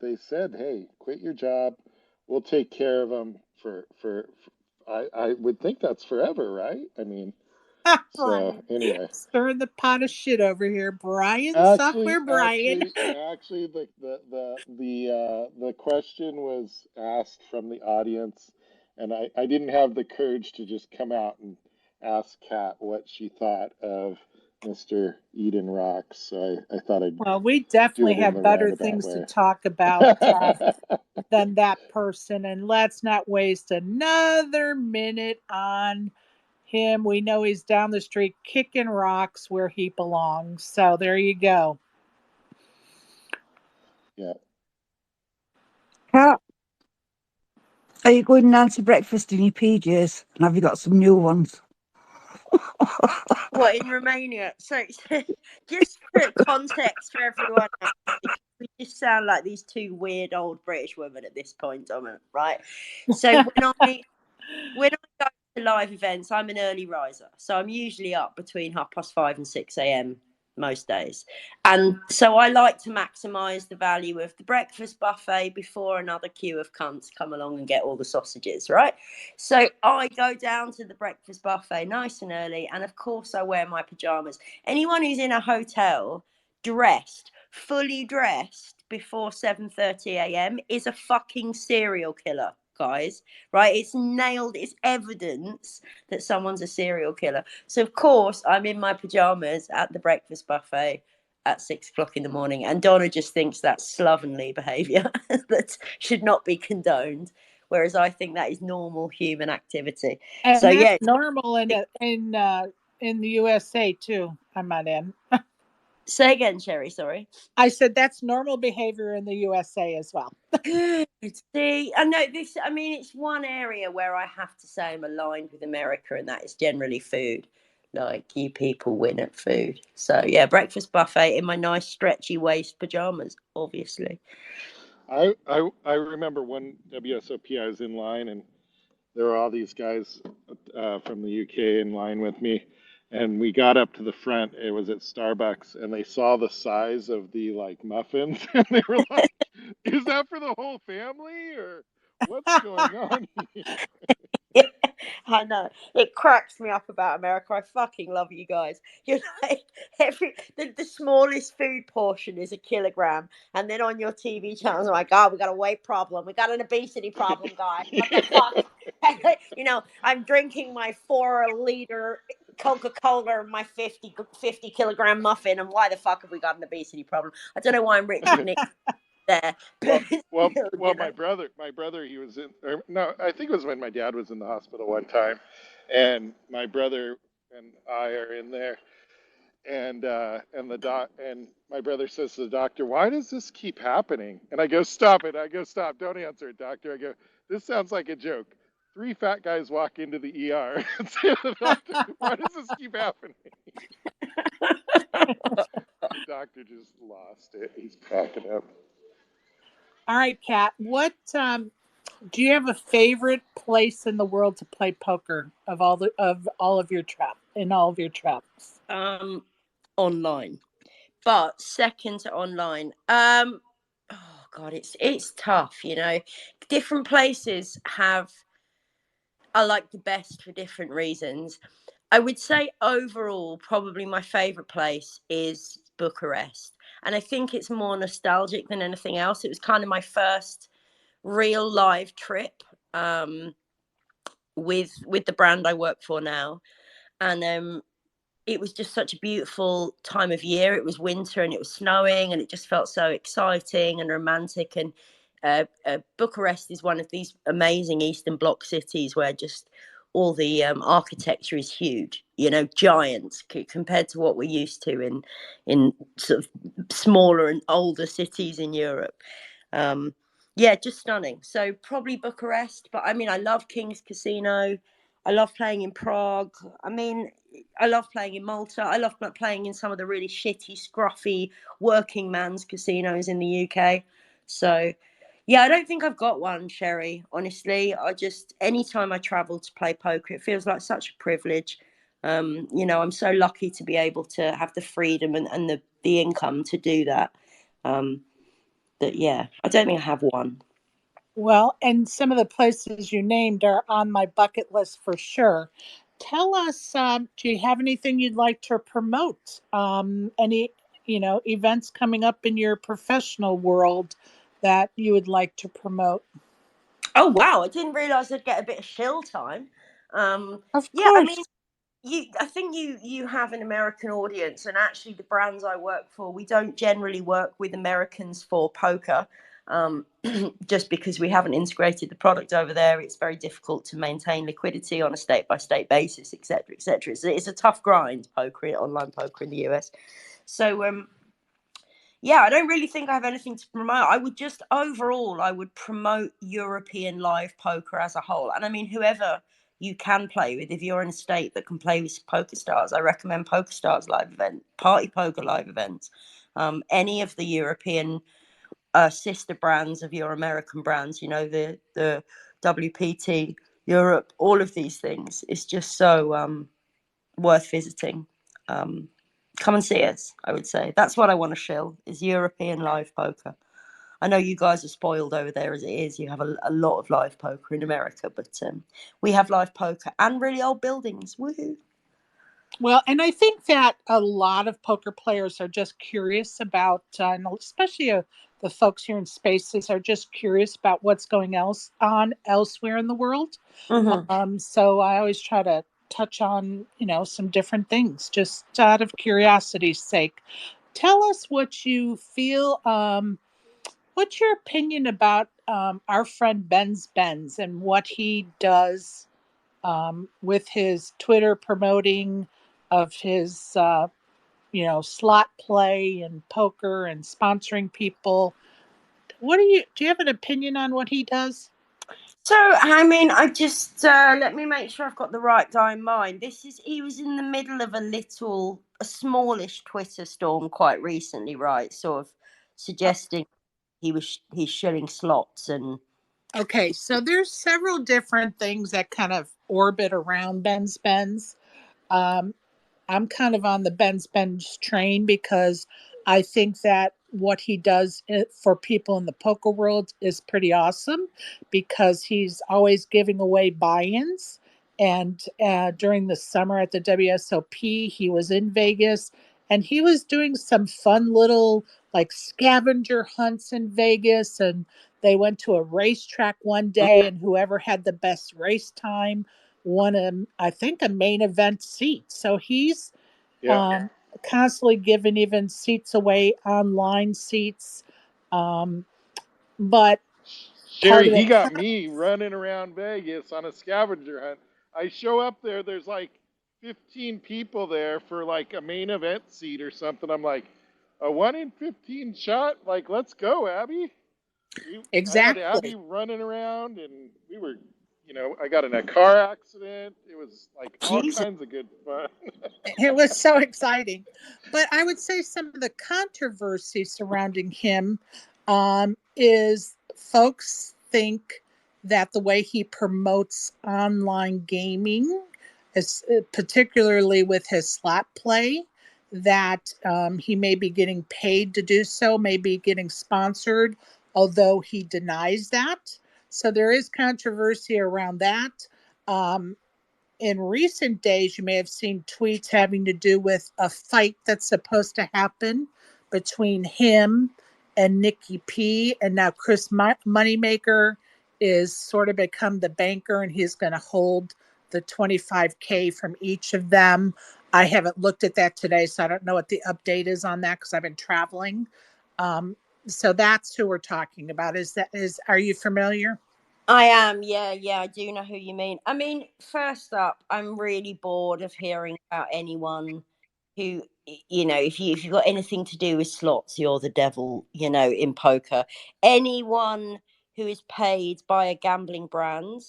they said, hey, quit your job. We'll take care of him for I would think that's forever, right? I mean, so Brian, anyway. stirring the pot of shit over here. Brian, Actually, software Brian. actually, actually, the question was asked from the audience, and I didn't have the courage to just come out and ask Kat what she thought of Mr. Eden Rocks. So I thought I'd Well, we do definitely it in have the better roundabout things to way. talk about than that person. And let's not waste another minute on him. We know he's down the street kicking rocks where he belongs. So there you go. Yeah. Kat, are you going down to breakfast in your PJs? And have you got some new ones? What, in Romania? So, just for context for everyone else, because we just sound like these two weird old British women at this point, right? So when I go to live events, I'm an early riser. So I'm usually up between 5:30 and 6 a.m. most days. And so I like to maximize the value of the breakfast buffet before another queue of cunts come along and get all the sausages, right? So I go down to the breakfast buffet nice and early. And of course, I wear my pajamas. Anyone who's in a hotel dressed, fully dressed before 7:30 a.m. is a fucking serial killer, guys, right? It's nailed. It's evidence that someone's a serial killer. So of course I'm in my pajamas at the breakfast buffet at 6 o'clock in the morning, and Donna just thinks that's slovenly behavior that should not be condoned, whereas I think that is normal human activity. And So that's yeah, normal in the USA too, I might add. say again, Sherry, sorry. I said that's normal behavior in the USA as well. Good. See, I know this. I mean, it's one area where I have to say I'm aligned with America, and that is generally food. Like, you people win at food. So yeah, breakfast buffet in my nice stretchy waist pajamas, obviously. I remember one WSOP I was in line, and there were all these guys from the UK in line with me, and we got up to the front. It was at Starbucks, and they saw the size of the like muffins, and they were like, "Is that for the whole family, or what's going on here?" I know, it cracks me up about America. I fucking love you guys. You're like, the smallest food portion is a kilogram, and then on your TV channels, I'm like, oh, we got a weight problem, we got an obesity problem, guys. What the fuck? I'm drinking my 4 liter Coca-Cola and my 50 kilogram muffin, and why the fuck have we got an obesity problem? I don't know why I'm Richard Nixon there, Well, but well, still, well. My brother, he was in. Or, no, I think it was when my dad was in the hospital one time, and my brother and I are in there, and the doc and my brother says to the doctor, "Why does this keep happening?" And I go, "Stop it!" I go, "Stop! Don't answer it, doctor." I go, "This sounds like a joke." 3 fat guys walk into the ER and say to the doctor, "Why does this keep happening?" The doctor just lost it. He's cracking up. All right, Kat. What do you have a favorite place in the world to play poker of all of your travels? Online, but second to online. Oh god, it's tough, different places are like the best for different reasons. I would say overall, probably my favorite place is Bucharest, and I think it's more nostalgic than anything else. It was kind of my first real live trip, with the brand I work for now, and it was just such a beautiful time of year. It was winter and it was snowing, and it just felt so exciting and romantic. And Bucharest is one of these amazing Eastern Bloc cities where just all the architecture is huge, giant compared to what we're used to in sort of smaller and older cities in Europe. Um, yeah, just stunning. So probably Bucharest, but I mean, I love King's Casino. I love playing in Prague. I mean, I love playing in Malta. I love playing in some of the really shitty, scruffy working man's casinos in the UK. So, yeah, I don't think I've got one, Sherry. Honestly, anytime I travel to play poker, it feels like such a privilege. I'm so lucky to be able to have the freedom and the income to do that. Um, but yeah, I don't think I have one. Well, and some of the places you named are on my bucket list for sure. Tell us, do you have anything you'd like to promote? Any, events coming up in your professional world that you would like to promote? Oh wow, I didn't realize I'd get a bit of shill time. Of Yeah, I course. mean, I think you have an American audience, and actually, the brands I work for, we don't generally work with Americans for poker, just because we haven't integrated the product over there. It's very difficult to maintain liquidity on a state by state basis, etc., etc. It's a tough grind, online poker in the US. So yeah, I don't really think I have anything to promote. I would promote European live poker as a whole. And I mean, whoever you can play with, if you're in a state that can play with Poker Stars, I recommend Poker Stars live event, Party Poker live events. Any of the European sister brands of your American brands, the WPT, Europe, all of these things. It's just so worth visiting. Um, Come and see us, I would say. That's what I want to shill, is European live poker. I know you guys are spoiled over there as it is. You have a lot of live poker in America, but we have live poker and really old buildings. Woohoo. Well, and I think that a lot of poker players are just curious about, and especially the folks here in Spaces are just curious about what's going on elsewhere in the world. Mm-hmm. So I always try to touch on, some different things just out of curiosity's sake. Tell us what you feel. What's your opinion about our friend Benz and what he does with his Twitter promoting of his, slot play and poker and sponsoring people? Do you have an opinion on what he does? So, I mean, I just let me make sure I've got the right guy in mind. He was in the middle of a smallish Twitter storm quite recently, right? Sort of suggesting he's shilling slots and. Okay, so there's several different things that kind of orbit around Ben Spence. Um, I'm kind of on the Ben Spence train because I think that what he does for people in the poker world is pretty awesome because he's always giving away buy-ins. And during the summer at the WSOP, he was in Vegas and he was doing some fun little like scavenger hunts in Vegas. And they went to a racetrack one day, and whoever had the best race time won I think a main event seat. So he's Yeah. um, constantly giving even seats away, online seats. Um, but part Sherry, of he it, got me running around Vegas on a scavenger hunt. I show up there, there's like 15 people there for like a main event seat or something. I'm like, a 1 in 15 shot? Like, let's go, Abby. I had Abby exactly. running around, and we were, I got in a car accident. It was like all Jesus. kinds of good fun. It was so exciting. But I would say some of the controversy surrounding him is folks think that the way he promotes online gaming, is, particularly with his slot play, that he may be getting paid to do so, may be getting sponsored, although he denies that. So there is controversy around that. Um, in recent days, you may have seen tweets having to do with a fight that's supposed to happen between him and Nikki P. And now Chris Moneymaker is sort of become the banker, and he's going to hold the 25K from each of them. I haven't looked at that today, so I don't know what the update is on that because I've been traveling. Um, so that's who we're talking about. Are you familiar? I am, yeah, I do know who you mean. I mean, first up, I'm really bored of hearing about anyone who, if you've got anything to do with slots, you're the devil, in poker. Anyone who is paid by a gambling brand,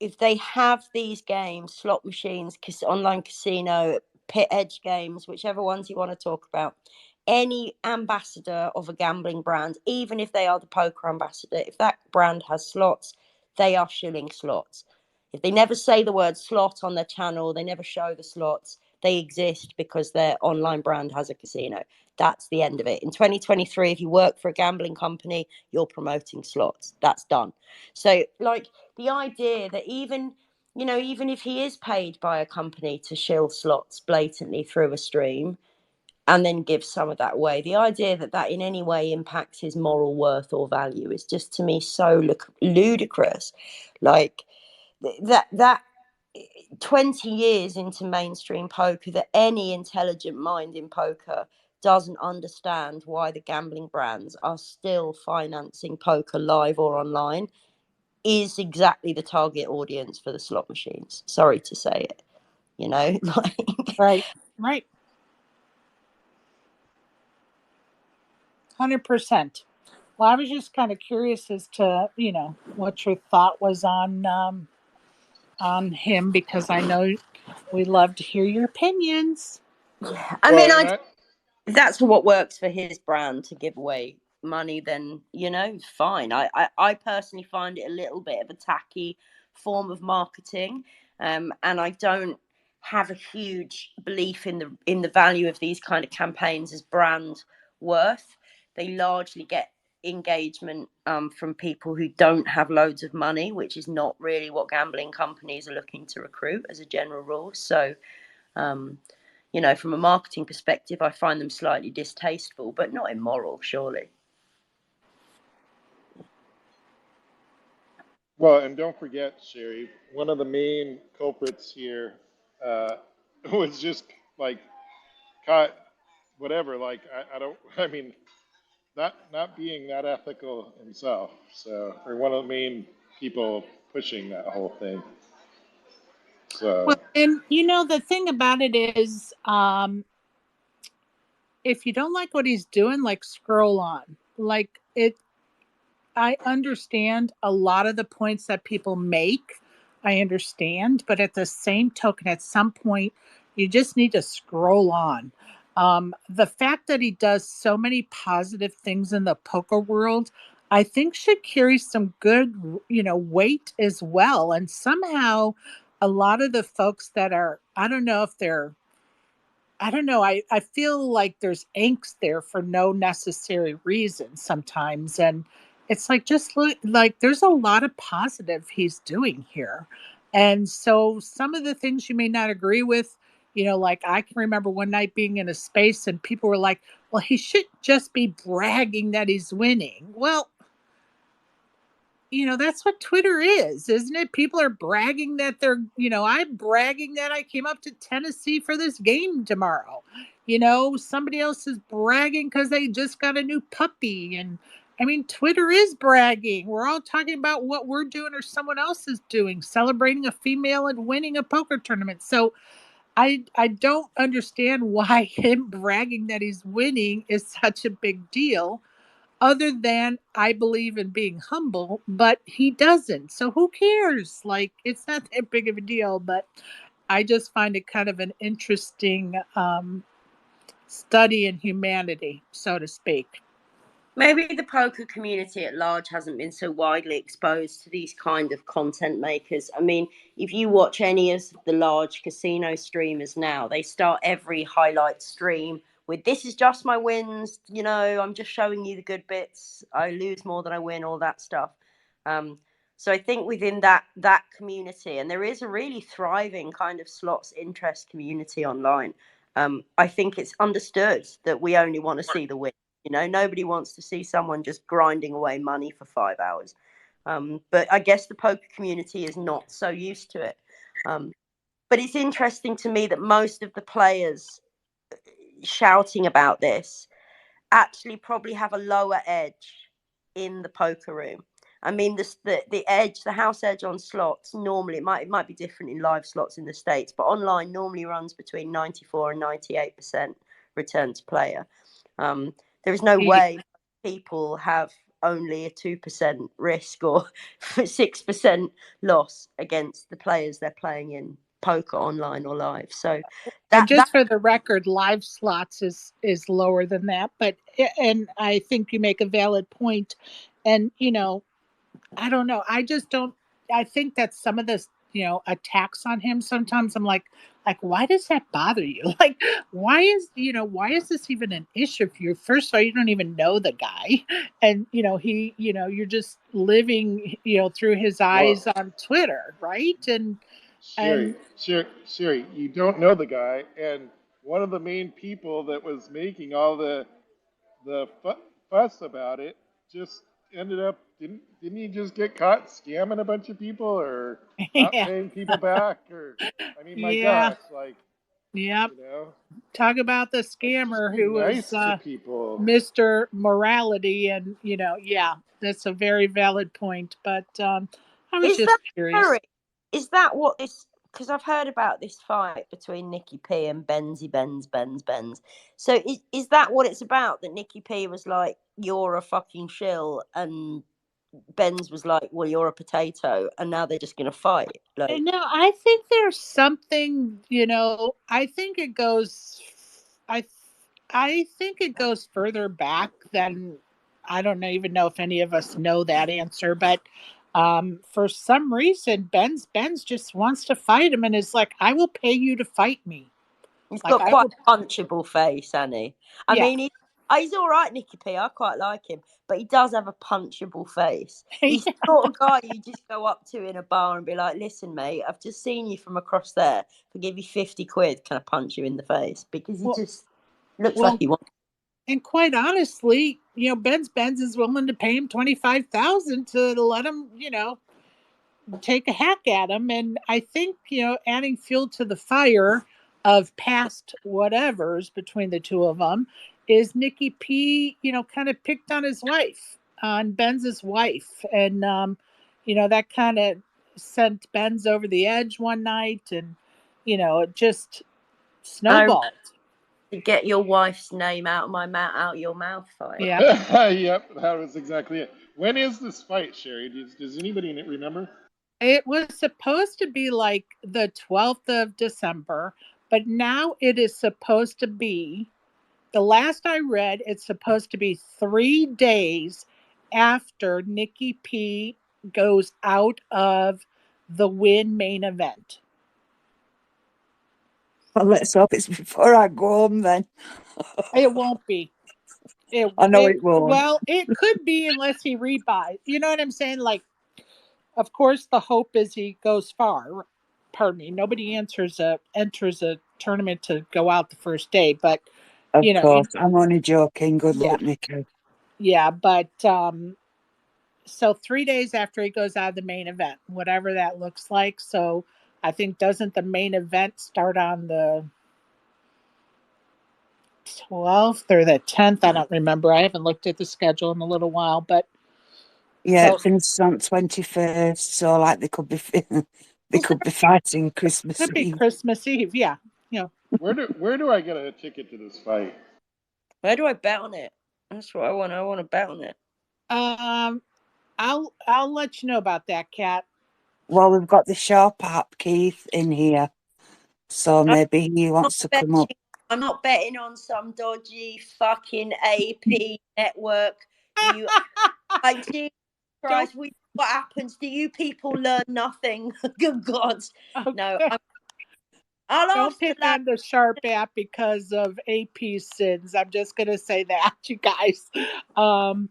if they have these games, slot machines, online casino, pit edge games, whichever ones you want to talk about, any ambassador of a gambling brand, even if they are the poker ambassador, if that brand has slots, they are shilling slots. If they never say the word slot on their channel, they never show the slots, they exist because their online brand has a casino. That's the end of it. In 2023, if you work for a gambling company, you're promoting slots. That's done. So, like, the idea that even if he is paid by a company to shill slots blatantly through a stream and then give some of that away, the idea that that in any way impacts his moral worth or value is just to me so ludicrous. Like that 20 years into mainstream poker, that any intelligent mind in poker doesn't understand why the gambling brands are still financing poker live or online is exactly the target audience for the slot machines. Sorry to say it, like. Right, right. 100%. Well, I was just kind of curious as to, what your thought was on him because I know we love to hear your opinions. Yeah, I Well, mean, and if that's what works for his brand to give away money, then fine. I personally find it a little bit of a tacky form of marketing, and I don't have a huge belief in the value of these kind of campaigns as brand worth. They largely get engagement from people who don't have loads of money, which is not really what gambling companies are looking to recruit as a general rule. So um, from a marketing perspective, I find them slightly distasteful, but not immoral, surely. Well, and don't forget, Sherry, one of the main culprits here uh, was just like caught, whatever. Like I don't, I mean, not being that ethical himself. So, or one of the main people pushing that whole thing. Well, So, and the thing about it is, if you don't like what he's doing, like scroll on. Like it, I understand a lot of the points that people make. I understand, but at the same token, at some point, you just need to scroll on. The fact that he does so many positive things in the poker world, I think should carry some good, weight as well. And somehow, a lot of the folks that are, I don't know if they're I don't know. I feel like there's angst there for no necessary reason sometimes. And it's like, just look, like, there's a lot of positive he's doing here. And so some of the things you may not agree with, like I can remember one night being in a space and people were like, well, he should just be bragging that he's winning. Well, that's what Twitter is, isn't it? People are bragging that I'm bragging that I came up to Tennessee for this game tomorrow. Somebody else is bragging because they just got a new puppy. And I mean, Twitter is bragging. We're all talking about what we're doing or someone else is doing, celebrating a female and winning a poker tournament. So I don't understand why him bragging that he's winning is such a big deal, other than I believe in being humble, but he doesn't. So who cares? Like, it's not that big of a deal, but I just find it kind of an interesting study in humanity, so to speak. Maybe the poker community at large hasn't been so widely exposed to these kind of content makers. I mean, if you watch any of the large casino streamers now, they start every highlight stream with, this is just my wins, I'm just showing you the good bits. I lose more than I win, all that stuff. So I think within that community, and there is a really thriving kind of slots interest community online, I think it's understood that we only want to see the win. Nobody wants to see someone just grinding away money for 5 hours. But I guess the poker community is not so used to it. But it's interesting to me that most of the players shouting about this actually probably have a lower edge in the poker room. I mean, the edge, the house edge on slots, normally it might be different in live slots in the States, but online normally runs between 94 and 98% return to player. There is no way people have only a 2% risk or 6% loss against the players they're playing in poker online or live. So and just for the record, live slots is lower than that, and I think you make a valid point. And I don't know. I just don't. I think that some of this, attacks on him. Sometimes I'm like, why does that bother you? Like, why is this even an issue for you? First of all, you don't even know the guy, and you're just living, through his eyes on Twitter, right? And Sherry, you don't know the guy, and one of the main people that was making all the fuss about it just ended up didn't he just get caught scamming a bunch of people or not yeah, paying people back or I mean my yeah, gosh, like yep. you know Talk about the like just scammer be who was nice to people. Mr. Morality, and yeah, that's a very valid point. But I was Is just that curious. Harry? Is that what this? Because I've heard about this fight between Nikki P and Benz. So is that what it's about? That Nikki P was like, "You're a fucking shill," and Benz was like, "Well, you're a potato," and now they're just gonna fight. Like, No, I think there's something. I think it goes. I I think it goes further back than I don't even know if any of us know that answer, but for some reason, Ben's just wants to fight him and is like, "I will pay you to fight me." he's Like got I quite will, a punchable face, Annie. I yeah, mean, he's all right, Nicky P. I quite like him, but he does have a punchable face. He's the sort of guy you just go up to in a bar and be like, "Listen, mate, I've just seen you from across there. If I give you 50 quid, can I punch you in the face?" Because he well, just looks like well, he wants. and quite honestly, Benz is willing to pay him 25,000 to let him, take a hack at him. And I think, adding fuel to the fire of past whatevers between the two of them is Nikki P, kind of picked on his wife, on Benz's wife. And, that kind of sent Benz over the edge one night. And, it just I snowballed. to get your wife's name out of my mouth, out your mouth fight. Yeah. Yep, that was exactly it. When is this fight, Sherry? Does anybody remember? It was supposed to be like the 12th of December, but now it is supposed to be, the last I read, it's supposed to be 3 days after Nikki P goes out of the Win main event. Well, let's hope it's before I go home then. It won't be. I know it won't. Well, it could be unless he rebuys. You know what I'm saying? Like, of course, the hope is he goes far. Pardon me. Nobody enters a tournament to go out the first day, but Of you know, course, I'm only joking. Good yeah, luck, Nikki. yeah. But so 3 days after he goes out of the main event, whatever that looks like. So I think doesn't the main event start on the 12th or the 10th? I don't remember. I haven't looked at the schedule in a little while, but Yeah, so it finishes on 21st, so like they could be they could be fighting Christmas could be Eve. Christmas Eve. Yeah, you know. Where do I get a ticket to this fight? Where do I bet on it? That's what I want. I want to bet on it. I'll let you know about that, Kat. Well, we've got the Sharp app, Keith, in here, so I'm maybe he not wants to come up. betting. I'm not betting on some dodgy fucking AP network. You, like, Jesus Don't. Christ, what happens? Do you people learn nothing? Good God, no. Okay. I'll Don't ask the pick lad. on the Sharp app because of AP sins. I'm just gonna say that, you guys. Um,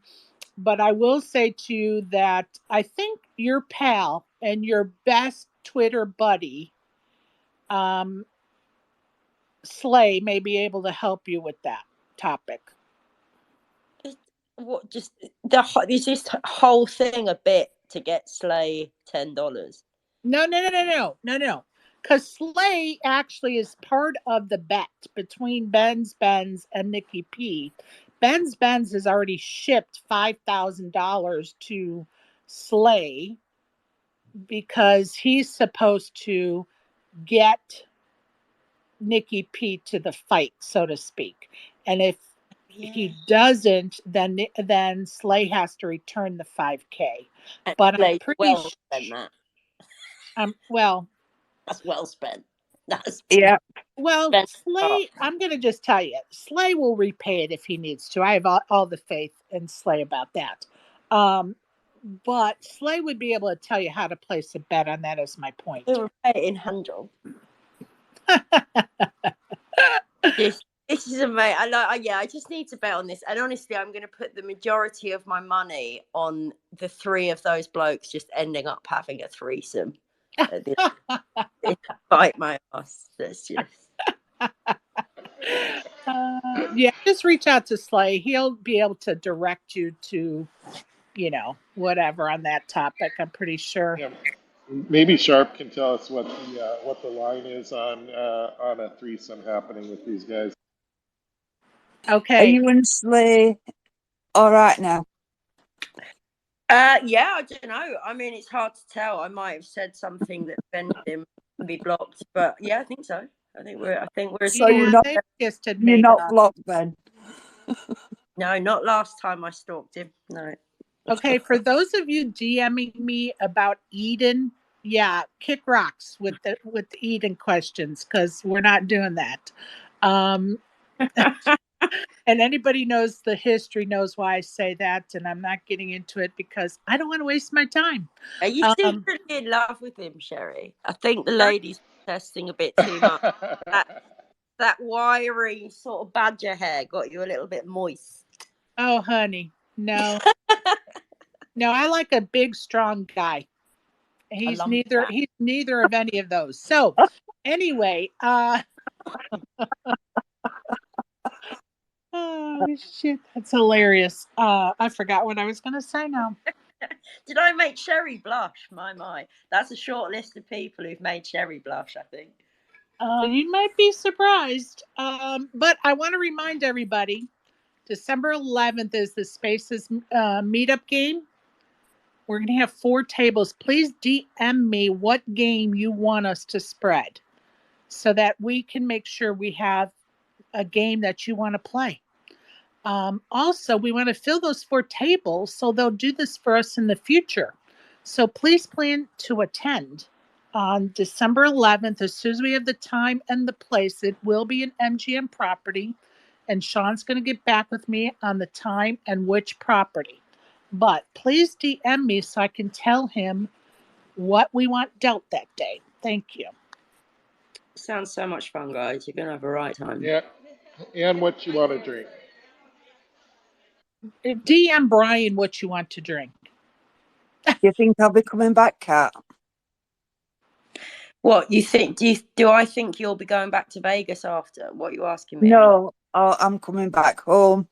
but I will say to you that I think your pal and your best Twitter buddy, um, Slay, may be able to help you with that topic. What? Just is this whole thing a bit to get Slay $10? No. Because Slay actually is part of the bet between Benz and Nikki P. Benz has already shipped $5,000 to Slay because he's supposed to get Nikki P to the fight, so to speak. And if he doesn't, then Slay has to return the 5K. And But I'm Slay pretty well spent that. well. That's well spent. That's Yeah. Well, spent. Slay, I'm going to just tell you, Slay will repay it if he needs to. I have all the faith in Slay about that. But Slay would be able to tell you how to place a bet on that, is my point. He'll repay it in handle. This is amazing. I just need to bet on this. And honestly, I'm going to put the majority of my money on the three of those blokes just ending up having a threesome. Bite my ass. That's just. Yeah, just reach out to Slay. He'll be able to direct you to, whatever on that topic. I'm pretty sure. Yeah, maybe Sharp can tell us what the line is on a threesome happening with these guys. Are Okay. you and Slay all right now? Yeah, I don't know. I mean, it's hard to tell. I might have said something that offended him and be blocked, but yeah, I think so. I think we're. So you're not they just had you're made not up. blocked then? No, not last time I stalked him. No. Okay, for those of you DMing me about Eden, yeah, kick rocks with the Eden questions because we're not doing that. And anybody knows the history knows why I say that, and I'm not getting into it because I don't want to waste my time. Are you secretly in love with him, Sherry? I think the ladies are testing a bit too much. That wiry sort of badger hair got you a little bit moist. Oh, honey, no, no, I like a big, strong guy. He's neither of any of those. So, anyway, oh shit, that's hilarious. I forgot what I was gonna say now. Did I make Sherry blush? My. That's a short list of people who've made Sherry blush, I think. You might be surprised. But I want to remind everybody, December 11th is the Spaces meetup game. We're going to have 4 tables. Please DM me what game you want us to spread so that we can make sure we have a game that you want to play. Also, we want to fill those 4 tables, so they'll do this for us in the future. So please plan to attend on December 11th. As soon as we have the time and the place, it will be an MGM property. And Sean's going to get back with me on the time and which property. But please DM me so I can tell him what we want dealt that day. Thank you. Sounds so much fun, guys. You're going to have a right time. Yeah, and what you want to drink. DM Brian what you want to drink. Do you think I'll be coming back, Kat? What you think? Do I think you'll be going back to Vegas after? What are you asking me? No, I'm coming back home.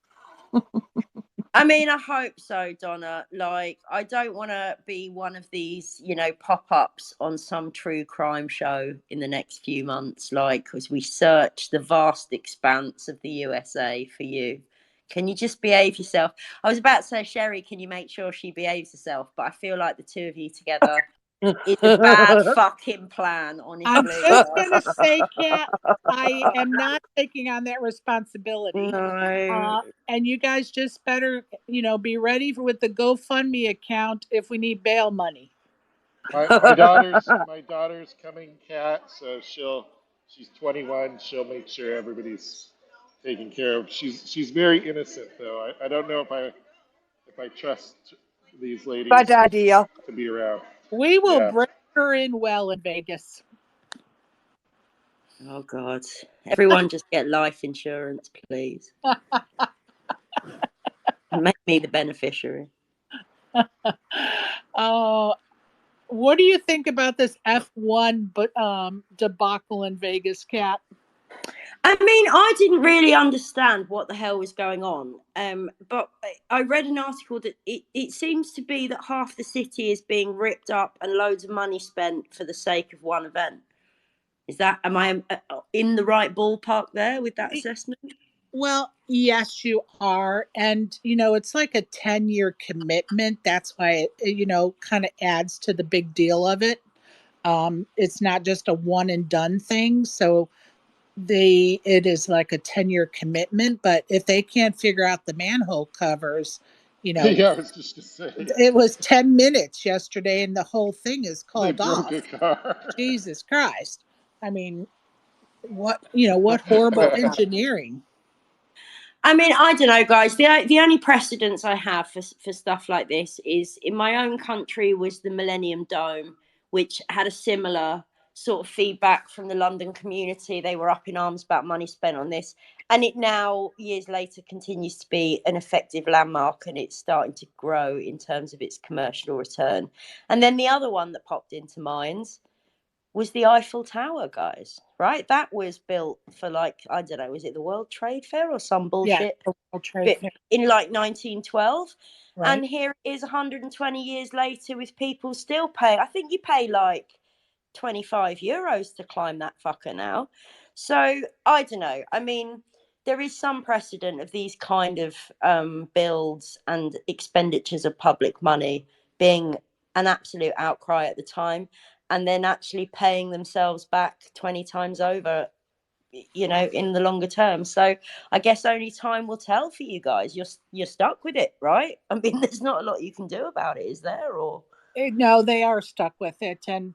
I mean, I hope so, Donna. Like, I don't want to be one of these, pop-ups on some true crime show in the next few months, like, as we search the vast expanse of the USA for you. Can you just behave yourself? I was about to say, Sherry, can you make sure she behaves herself? But I feel like the two of you together is a bad fucking plan, honestly. I'm just going to say, Kat, I am not taking on that responsibility. No. And you guys just better, be ready with the GoFundMe account if we need bail money. My daughter's coming, Kat. So she's 21. She'll make sure everybody's taken care of. She's very innocent though. I don't know if I trust these ladies Bad idea. to be around. We will bring her in well in Vegas. Oh God! Everyone, just get life insurance, please. Make me the beneficiary. Oh, what do you think about this F1 debacle in Vegas, Kat? I mean, I didn't really understand what the hell was going on. But I read an article that it seems to be that half the city is being ripped up and loads of money spent for the sake of one event. Am I in the right ballpark there with that assessment? Well, yes, you are. And, it's like a 10-year commitment. That's why it, kind of adds to the big deal of it. It's not just a one and done thing. So it is like a 10-year commitment. But if they can't figure out the manhole covers, Yeah, I was just to say. It was 10 minutes yesterday and the whole thing is called off. They broke a car. Jesus Christ. I mean, what horrible engineering. I mean, I don't know, guys. The only precedence I have for stuff like this is in my own country was the Millennium Dome, which had a similar sort of feedback from the London community. They were up in arms about money spent on this. And it now, years later, continues to be an effective landmark, and it's starting to grow in terms of its commercial return. And then the other one that popped into mind was the Eiffel Tower, guys, right? That was built for I don't know, was it the World Trade Fair or some bullshit? Yeah, World Trade Fair. In 1912. Right. And here it is 120 years later with people still paying. I think you pay 25 euros to climb that fucker now. So I don't know. I mean, there is some precedent of these kind of builds and expenditures of public money being an absolute outcry at the time, and then actually paying themselves back 20 times over, in the longer term. So I guess only time will tell for you guys. You're stuck with it, right? I mean, there's not a lot you can do about it, is there? Or no, they are stuck with it. And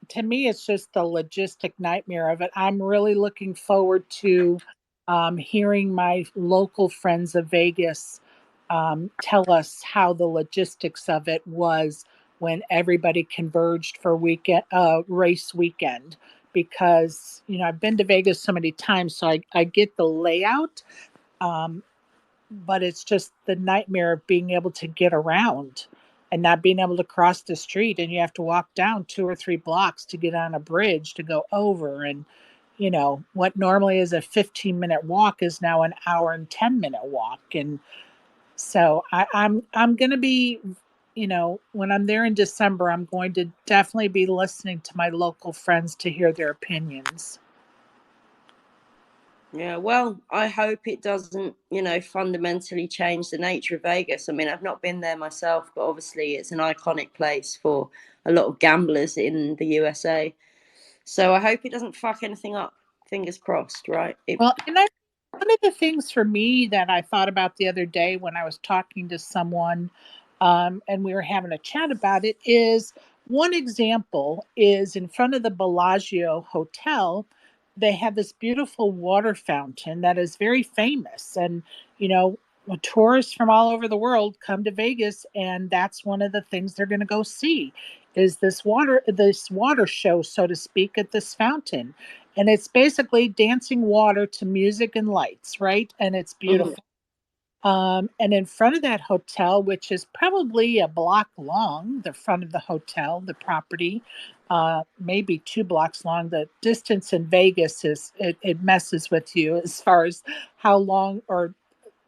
to me, it's just the logistic nightmare of it. I'm really looking forward to hearing my local friends of Vegas tell us how the logistics of it was when everybody converged for race weekend. Because I've been to Vegas so many times, so I get the layout, but it's just the nightmare of being able to get around and not being able to cross the street, and you have to walk down 2 or 3 blocks to get on a bridge to go over. And what normally is a 15-minute walk is now an hour and 10-minute walk. And so I'm going to be, when I'm there in December, I'm going to definitely be listening to my local friends to hear their opinions. Yeah, well, I hope it doesn't, fundamentally change the nature of Vegas. I mean, I've not been there myself, but obviously it's an iconic place for a lot of gamblers in the USA. So I hope it doesn't fuck anything up. Fingers crossed, right? Well, and One of the things for me that I thought about the other day when I was talking to someone, and we were having a chat about it, is one example is in front of the Bellagio Hotel. They have this beautiful water fountain that is very famous. And, you know, tourists from all over the world come to Vegas, and that's one of the things they're going to go see is this water show, so to speak, at this fountain, and it's basically dancing water to music and lights, right? And it's Mhm. beautiful. And in front of that hotel, which is probably a block long, the front of the hotel, the property, maybe 2 blocks long. The distance in Vegas it messes with you as far as how long or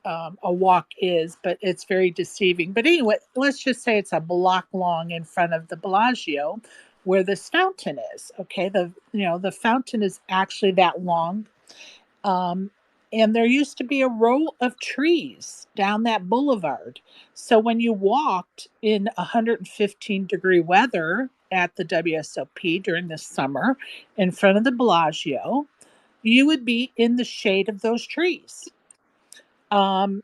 a walk is, but it's very deceiving. But anyway, let's just say it's a block long in front of the Bellagio where this fountain is. Okay, the fountain is actually that long. Um, and there used to be a row of trees down that boulevard. So when you walked in 115-degree weather at the WSOP during the summer in front of the Bellagio, you would be in the shade of those trees. Um,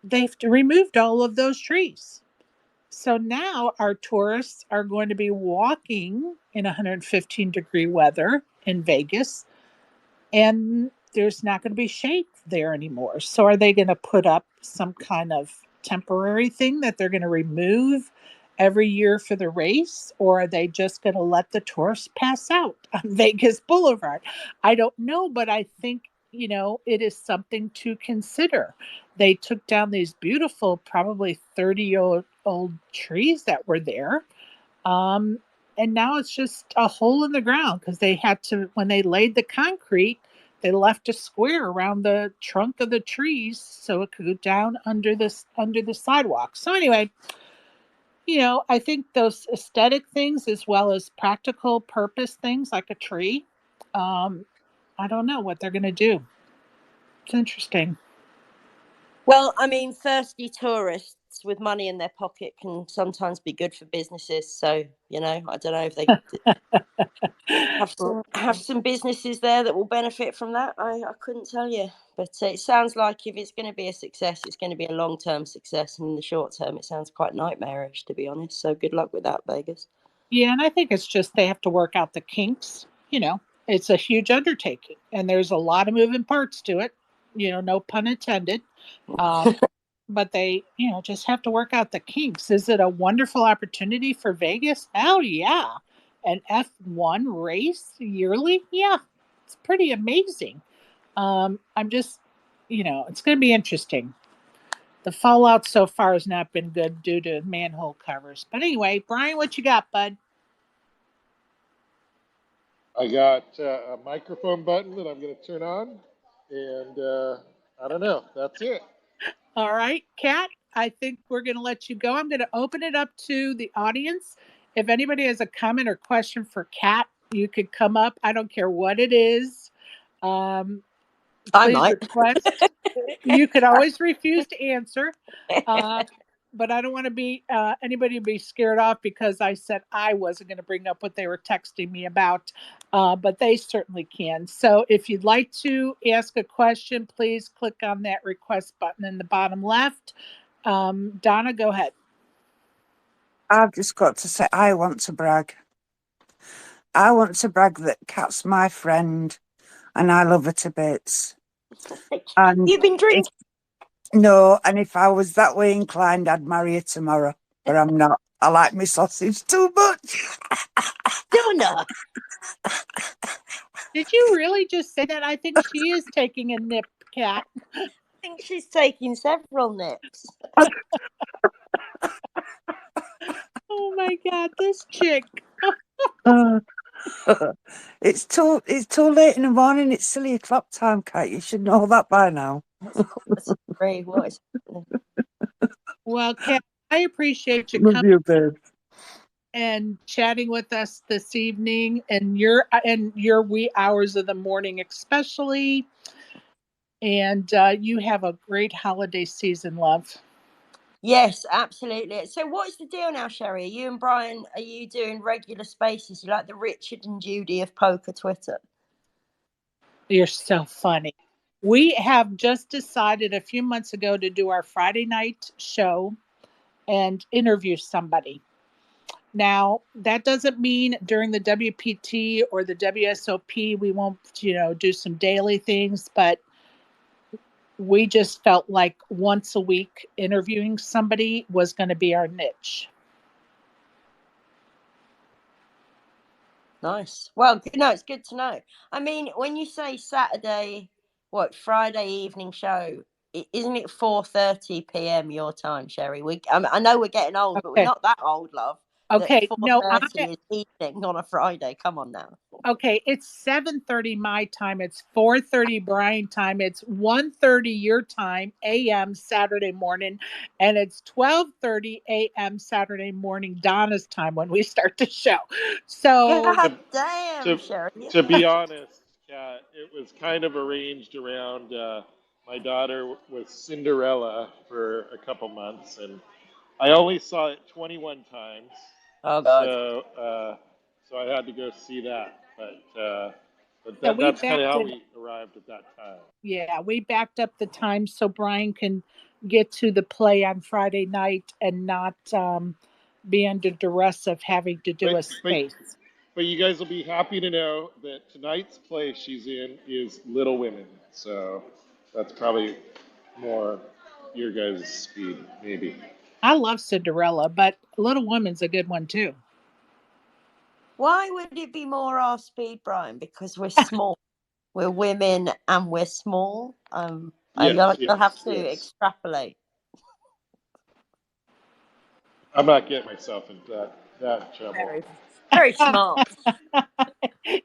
they've removed all of those trees. So now our tourists are going to be walking in 115-degree weather in Vegas, and there's not going to be shade there anymore. So are they going to put up some kind of temporary thing that they're going to remove every year for the race, or are they just going to let the tourists pass out on Vegas Boulevard? I don't know, but I think, it is something to consider. They took down these beautiful, probably 30-year-old trees that were there, um, and now it's just a hole in the ground because they had to, when they laid the concrete, they left a square around the trunk of the trees so it could go down under the sidewalk. So anyway, I think those aesthetic things as well as practical purpose things like a tree, um, I don't know what they're going to do. It's interesting. Well, I mean, thirsty tourists with money in their pocket can sometimes be good for businesses. So, I don't know if they have some businesses there that will benefit from that. I couldn't tell you, but it sounds like if it's going to be a success, it's going to be a long-term success, and in the short term, it sounds quite nightmarish, to be honest. So, good luck with that, Vegas. Yeah, and I think it's just they have to work out the kinks. It's a huge undertaking, and there's a lot of moving parts to it. No pun intended. Um, but they, just have to work out the kinks. Is it a wonderful opportunity for Vegas? Hell yeah. An F1 race yearly? Yeah, it's pretty amazing. I'm just, it's going to be interesting. The fallout so far has not been good due to manhole covers. But anyway, Brian, what you got, bud? I got a microphone button that I'm going to turn on, and I don't know. That's it. All right, Kat, I think we're going to let you go. I'm going to open it up to the audience. If anybody has a comment or question for Kat, you could come up. I don't care what it is. Um, I Please might. request. You could always refuse to answer. Uh, but I don't want to be anybody to be scared off because I said I wasn't going to bring up what they were texting me about, but they certainly can. So if you'd like to ask a question, please click on that request button in the bottom left. Donna, go ahead. I've just got to say, I want to brag. I want to brag that Kat's my friend and I love her to bits. And You've been drinking. if I was that way inclined, I'd marry her tomorrow, but I'm not. I like my sausage too much. Donna. Did you really just say that? I think she is taking a nip, Kat. I think she's taking several nips. Oh my God, this chick. Uh, it's too late in the morning. It's silly o'clock time, Kat. You should know that by now. That's great. What is Well, Kat, I appreciate you Love coming you, babe. and chatting with us this evening and your wee hours of the morning especially, and you have a great holiday season, love. Yes, absolutely. So what's the deal now, Sherry? Are you and Brian, are you doing regular spaces? You like the Richard and Judy of poker Twitter? You're so funny. We have just decided a few months ago to do our Friday night show and interview somebody. Now, that doesn't mean during the WPT or the WSOP we won't, do some daily things, but we just felt like once a week interviewing somebody was going to be our niche. Nice. Well, no, it's good to know. I mean, when you say Saturday, Friday evening show, isn't it 4:30 p.m. your time, Sherry? I know we're getting old, but we're Okay. not that old, love. Okay. That No, 4:30 is evening on a Friday. Come on now. okay, it's 7:30 my time. It's 4:30 Brian time. It's 1:30 your time, AM Saturday morning, and it's 12:30 AM Saturday morning Donna's time when we start the show. So, God damn, To, Sherry. to be honest, Kat, it was kind of arranged around my daughter was Cinderella for a couple months, and I only saw it 21 times. Oh God. So I had to go see that. But yeah, we that's kind of backed how it. we arrived at that time. Yeah, we backed up the time so Brian can get to the play on Friday night and not be under duress of having to do But a but space. but you guys will be happy to know that tonight's play she's in is Little Women. So that's probably more your guys' speed, maybe. I love Cinderella, but Little Women's a good one too. Why would it be more our speed, Brian? Because we're small. We're women and we're small. Yes, You'll have yes, to yes. extrapolate. I'm not getting myself into that trouble. Very, very smart.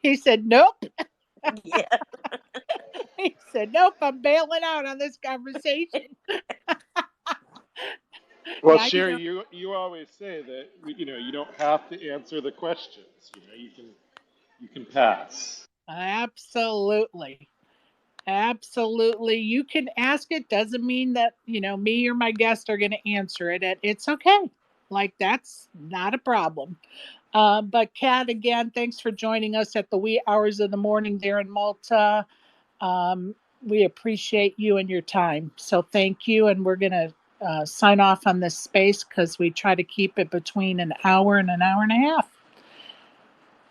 He said, nope. Yeah. He said, nope, I'm bailing out on this conversation. Well, Yeah, Sherry, you always say that you don't have to answer the questions. You can pass. absolutely. Absolutely. You can ask it. Doesn't mean that, me or my guest are going to answer it. It's okay. Like, that's not a problem. But Kat, again, thanks for joining us at the wee hours of the morning there in Malta. We appreciate you and your time. So thank you. And we're going to sign off on this space because we try to keep it between an hour and an hour and a half.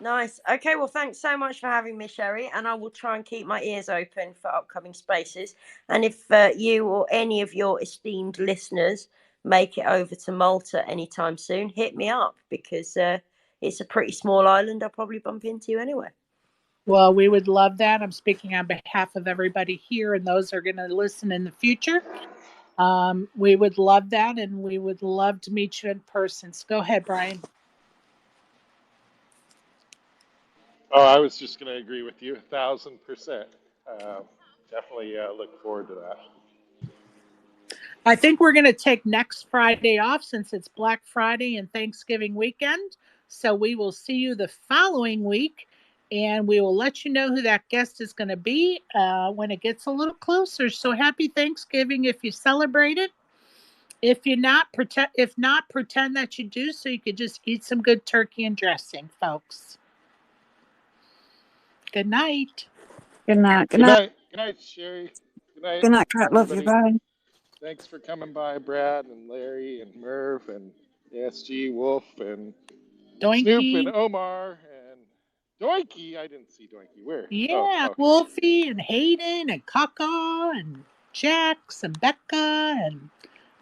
Nice. Okay, well, thanks so much for having me, Sherry. And I will try and keep my ears open for upcoming spaces. And if you or any of your esteemed listeners make it over to Malta anytime soon, hit me up because it's a pretty small island. I'll probably bump into you anyway. Well, we would love that. I'm speaking on behalf of everybody here and those who are going to listen in the future. We would love that, and we would love to meet you in person. So go ahead, Brian. Oh, I was just going to agree with you 1,000%. Definitely look forward to that. I think we're going to take next Friday off since it's Black Friday and Thanksgiving weekend. So we will see you the following week, and we will let you know who that guest is going to be when it gets a little closer. So happy Thanksgiving if you celebrate it. If not, pretend that you do, so you could just eat some good turkey and dressing, folks. Good night. Good night. Good Good night. night. Good night, Sherry. Good night, Good night, Kat. Love you. everybody. Bye. Thanks for coming by, Brad and Larry and Merv and SG Wolf and Snoop and Doinky. Omar and Doinky. I didn't see Doinky. Where? Oh, Yeah, okay. Wolfie and Hayden and Kaka and Jax and Becca, and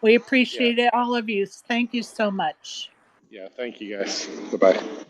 we Yeah. appreciate it, all of you. Thank you so much. Yeah. Thank you guys. Bye bye.